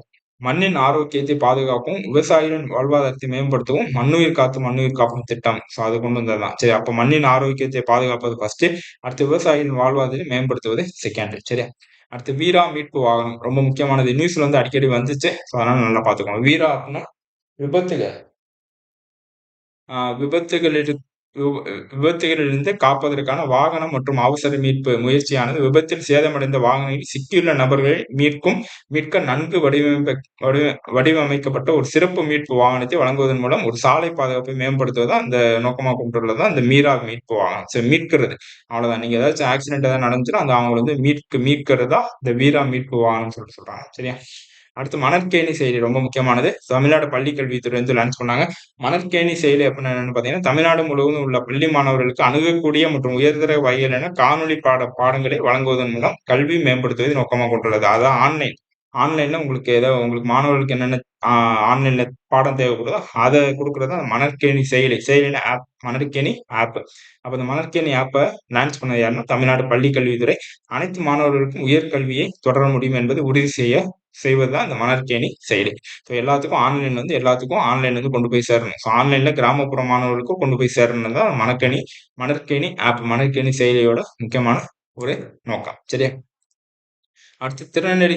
மண்ணின் ஆரோக்கியத்தை பாதுகாக்கவும், விவசாயிகளின் வாழ்வாதாரத்தை மேம்படுத்தவும் மண்ணுயிர் காத்து மண்ணுயிர் காப்போம் திட்டம். ஸோ அது கொண்டு வந்ததுதான். சரி, அப்ப மண்ணின் ஆரோக்கியத்தை பாதுகாப்பது ஃபர்ஸ்ட். அடுத்து விவசாயிகளின் வாழ்வாதாரத்தை மேம்படுத்துவது செகண்ட். சரியா? அடுத்து வீரா மீட்பு வாகனம் ரொம்ப முக்கியமானது. நியூஸ்ல வந்து அடிக்கடி வந்துச்சு. ஸோ அதனால நல்லா பார்த்துக்கோங்க. வீரா அப்படின்னா விபத்துகள் விபத்துகளில் விபத்துகளிலிருந்து காப்பதற்கான வாகனம் மற்றும் அவசர மீட்பு முயற்சியானது விபத்தில் சேதமடைந்த வாகனங்களில் சிக்கியுள்ள நபர்களை மீட்க நன்கு வடிவமைக்கப்பட்ட ஒரு சிறப்பு மீட்பு வாகனத்தை வழங்குவதன் மூலம் ஒரு சாலை பாதுகாப்பை மேம்படுத்துவதை அந்த நோக்கமாக கொண்டுள்ளது அந்த மீரா மீட்பு வாகனம். சரி, மீட்கிறது அவ்வளவுதான். நீங்க ஏதாச்சும் ஆக்சிடென்ட் ஏதாவது நடந்துச்சுன்னா அந்த அவங்களை வந்து மீட்கிறதா இந்த வீரா மீட்பு வாகனம் சொல்றாங்க. சரியா? அடுத்து மணற்கேணி செயலி ரொம்ப முக்கியமானது. தமிழ்நாடு பள்ளி கல்வித்துறை வந்து லான்ச் பண்ணாங்க. மணற்கேணி செயலி அப்படின்னா என்னன்னு பாத்தீங்கன்னா, தமிழ்நாடு முழுவதும் உள்ள பள்ளி மாணவர்களுக்கு அணுகக்கூடிய மற்றும் உயர்தர வகையிலான காணொலி பாடங்களை வழங்குவதன் மூலம் கல்வி மேம்படுத்துவதை நோக்கமாக கொண்டுள்ளது. அதான் ஆன்லைன்ல உங்களுக்கு மாணவர்களுக்கு என்னென்ன ஆன்லைன்ல பாடம் தேவைப்படுதோ அதை கொடுக்கறது அந்த மணற்கேணி செயலின ஆப், மணற்கேணி ஆப். அப்ப இந்த மணற்கேணி ஆப்பை லான்ச் பண்ணது யாருன்னா தமிழ்நாடு பள்ளி கல்வித்துறை. அனைத்து மாணவர்களுக்கும் உயர்கல்வியை தொடர முடியும் என்பதை உறுதி செய்வதுதான் இந்த மணற்கேணி செயலி. ஸோ எல்லாத்துக்கும் ஆன்லைன் வந்து கொண்டு போய் சேரணும். ஸோ ஆன்லைன்ல கிராமப்புற மாணவர்களுக்கும் கொண்டு போய் சேரணும் தான் மணற்கேணி ஆப், மணற்கேணி செயலியோட முக்கியமான ஒரு நோக்கம். சரியா? அடுத்து திறனறி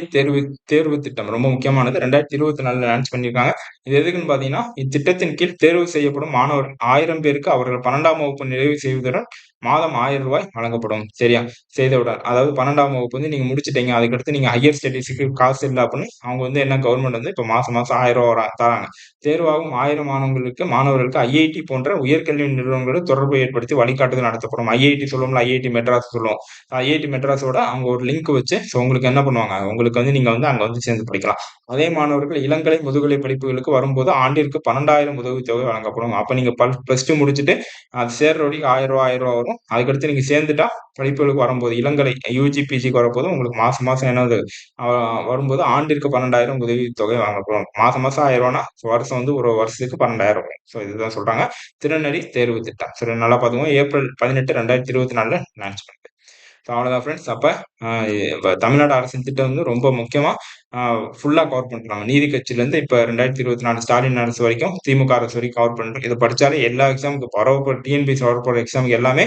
தேர்வு திட்டம் ரொம்ப முக்கியமானது. 2024 லான்ச் பண்ணியிருக்காங்க. இது எதுக்குன்னு பாத்தீங்கன்னா, இத்திட்டத்தின் கீழ் தேர்வு செய்யப்படும் மாணவர் 1000 பேருக்கு அவர்கள் 12ஆம் வகுப்பு நிறைவு செய்வதுடன் மாதம் ரூ. 1000 வழங்கப்படும். சரியா? செய்தவுடன் அதாவது 12ஆம் வகுப்பு வந்து நீங்க முடிச்சுட்டீங்க. அதுக்கடுத்து நீங்க ஹையர் ஸ்டடீஸ்க்கு காசு இல்ல அப்படின்னு அவங்க வந்து என்ன கவர்மெண்ட் வந்து இப்ப மாசம் மாசம் ரூ. 1000 தராங்க. தேர்வாகும் 1000 மாணவர்களுக்கு ஐஐடி போன்ற உயர்கல்வி நிறுவனங்களோட தொடர்பை ஏற்படுத்தி வழிகாட்டுதல் நடத்தப்படும். ஐஐடி சொல்லுவோம்ல, ஐஐடி மெட்ராஸ் சொல்லுவோம். ஐஐடி மெட்ராஸோட அவங்க ஒரு லிங்க் வச்சு உங்களுக்கு என்ன பண்ணுவாங்க, உங்களுக்கு வந்து நீங்க வந்து அங்க வந்து சேர்ந்து படிக்கலாம். அதே மாணவர்கள் இளங்கலை முதுகலை படிப்புகளுக்கு வரும்போது ஆண்டிற்கு 12,000 உதவித்தொகை வழங்கப்படும். அப்ப நீங்க பிளஸ் டூ முடிச்சுட்டு அது சேர்ற வரைக்கும் ரூ. 1000 வரும். அதுக்கடுத்து நீங்க சேர்ந்துட்டா படிப்புகளுக்கு வரும்போது இளங்கலை யூஜி பிஜிக்கு வரப்போது உங்களுக்கு மாசம் மாசம் என்னது வரும்போது ஆண்டிற்கு 12,000 உதவித்தொகை வழங்கப்படும். மாசம் மாசம் ரூ. 1000 வருஷம் வந்து ஒரு வருஷத்துக்கு 12,000 வரும். ஸோ இதுதான் சொல்றாங்க திறனறி தேர்வு திட்டம். சரி, நல்லா பார்த்துக்கோங்க. April 18, 2024 லான்ச் பண்ணுது. ஸோ அவ்வளோதான் ஃப்ரெண்ட்ஸ். அப்போ தமிழ்நாடு அரசின் திட்டம் வந்து ரொம்ப முக்கியமாக ஃபுல்லாக கவர் பண்ணுறாங்க. நீதி கட்சியிலேருந்து இப்போ 2024 ஸ்டாலின் அரசு வரைக்கும் திமுக அரசு வரைக்கும் கவர் பண்ணுறோம். இதை படித்தாலே எல்லா எக்ஸாமுக்கு வரப்போகிற டிஎன்பிஎஸ்சி வரப்போகிற எக்ஸாமுக்கு எல்லாமே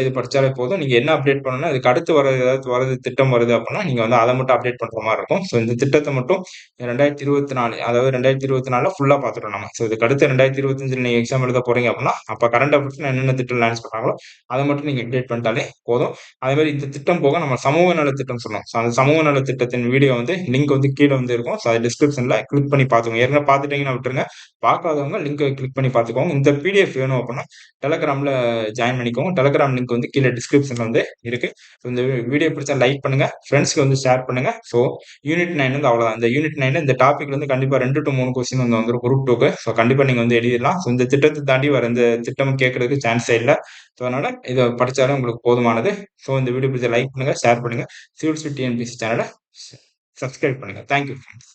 இது படித்தாலே போதும். நீங்கள் என்ன அப்டேட் பண்ணணும்னா இதுக்கு அடுத்து ஏதாவது திட்டம் வருது அப்படின்னா நீங்கள் வந்து அதை மட்டும் அப்டேட் பண்ணுற மாதிரி இருக்கும். ஸோ இந்த திட்டத்தை மட்டும் 2024 அதாவது 2024 ஃபுல்லாக பார்த்துட்டோம் நம்ம. ஸோ இதுக்கு அடுத்து 2025 நீங்கள் எக்ஸாம் எழுத போகிறீங்க அப்படின்னா அப்போ கரண்ட் அஃபேர்ஸ்ல என்னென்ன திட்டம் லான்ச் பண்ணுறாங்களோ அதை மட்டும் நீங்கள் அப்டேட் பண்ணிட்டாலே போதும். அதே மாதிரி இந்த திட்டம் போக நம்ம சமூக நலத்திட்டம் சொன்னோம். அந்த சமூக நலத்திட்டத்தின் வீடியோ வந்து லிங்க் வந்து கீழே வந்து இருக்கும். ஸோ அது டிஸ்கிரிப்ஷன்ல கிளிக் பண்ணி பார்த்துக்கோங்க. ஏற்கனவே பார்த்துட்டீங்கன்னா விட்டுருங்க. பார்க்காதவங்க லிங்க் கிளிக் பண்ணி பார்த்துக்கோங்க. இந்த பிடிஎஃப் வேணும் அப்படின்னா டெலகிராம்ல ஜாயின் பண்ணிக்கோங்க. டெலகிராம் லிங்க் வந்து கீழே டிஸ்கிரிப்ஷன்ல வந்து இருக்கு. இந்த வீடியோ பிடிச்சா லைக் பண்ணுங்க, ஃப்ரெண்ட்ஸ்க்கு வந்து ஷேர் பண்ணுங்க. ஸோ யூனிட் 9 வந்து அவ்வளோதான். இந்த யூனிட் 9 இந்த டாபிக்ல வந்து கண்டிப்பா 2 to 3 கொஸ்டின் வந்து வந்துடும் குரூப் 2க்கு. ஸோ கண்டிப்பா நீங்க வந்து எழுதிடலாம். ஸோ இந்த திட்டத்தை தாண்டி வர இந்த திட்டம் கேட்கறதுக்கு சான்ஸே இல்லை. ஸோ அதனால இதை படிச்சாலே உங்களுக்கு போதுமானது. ஸோ இந்த வீடியோ பிடிச்ச லைக் பண்ணுங்க, ஷேர் பண்ணுங்க. சிவில் ஸ்வீட் டிஎன்பிஎஸ்சி சேனலை சப்ஸ்கிரைப் பண்ணுங்க. Thank you friends.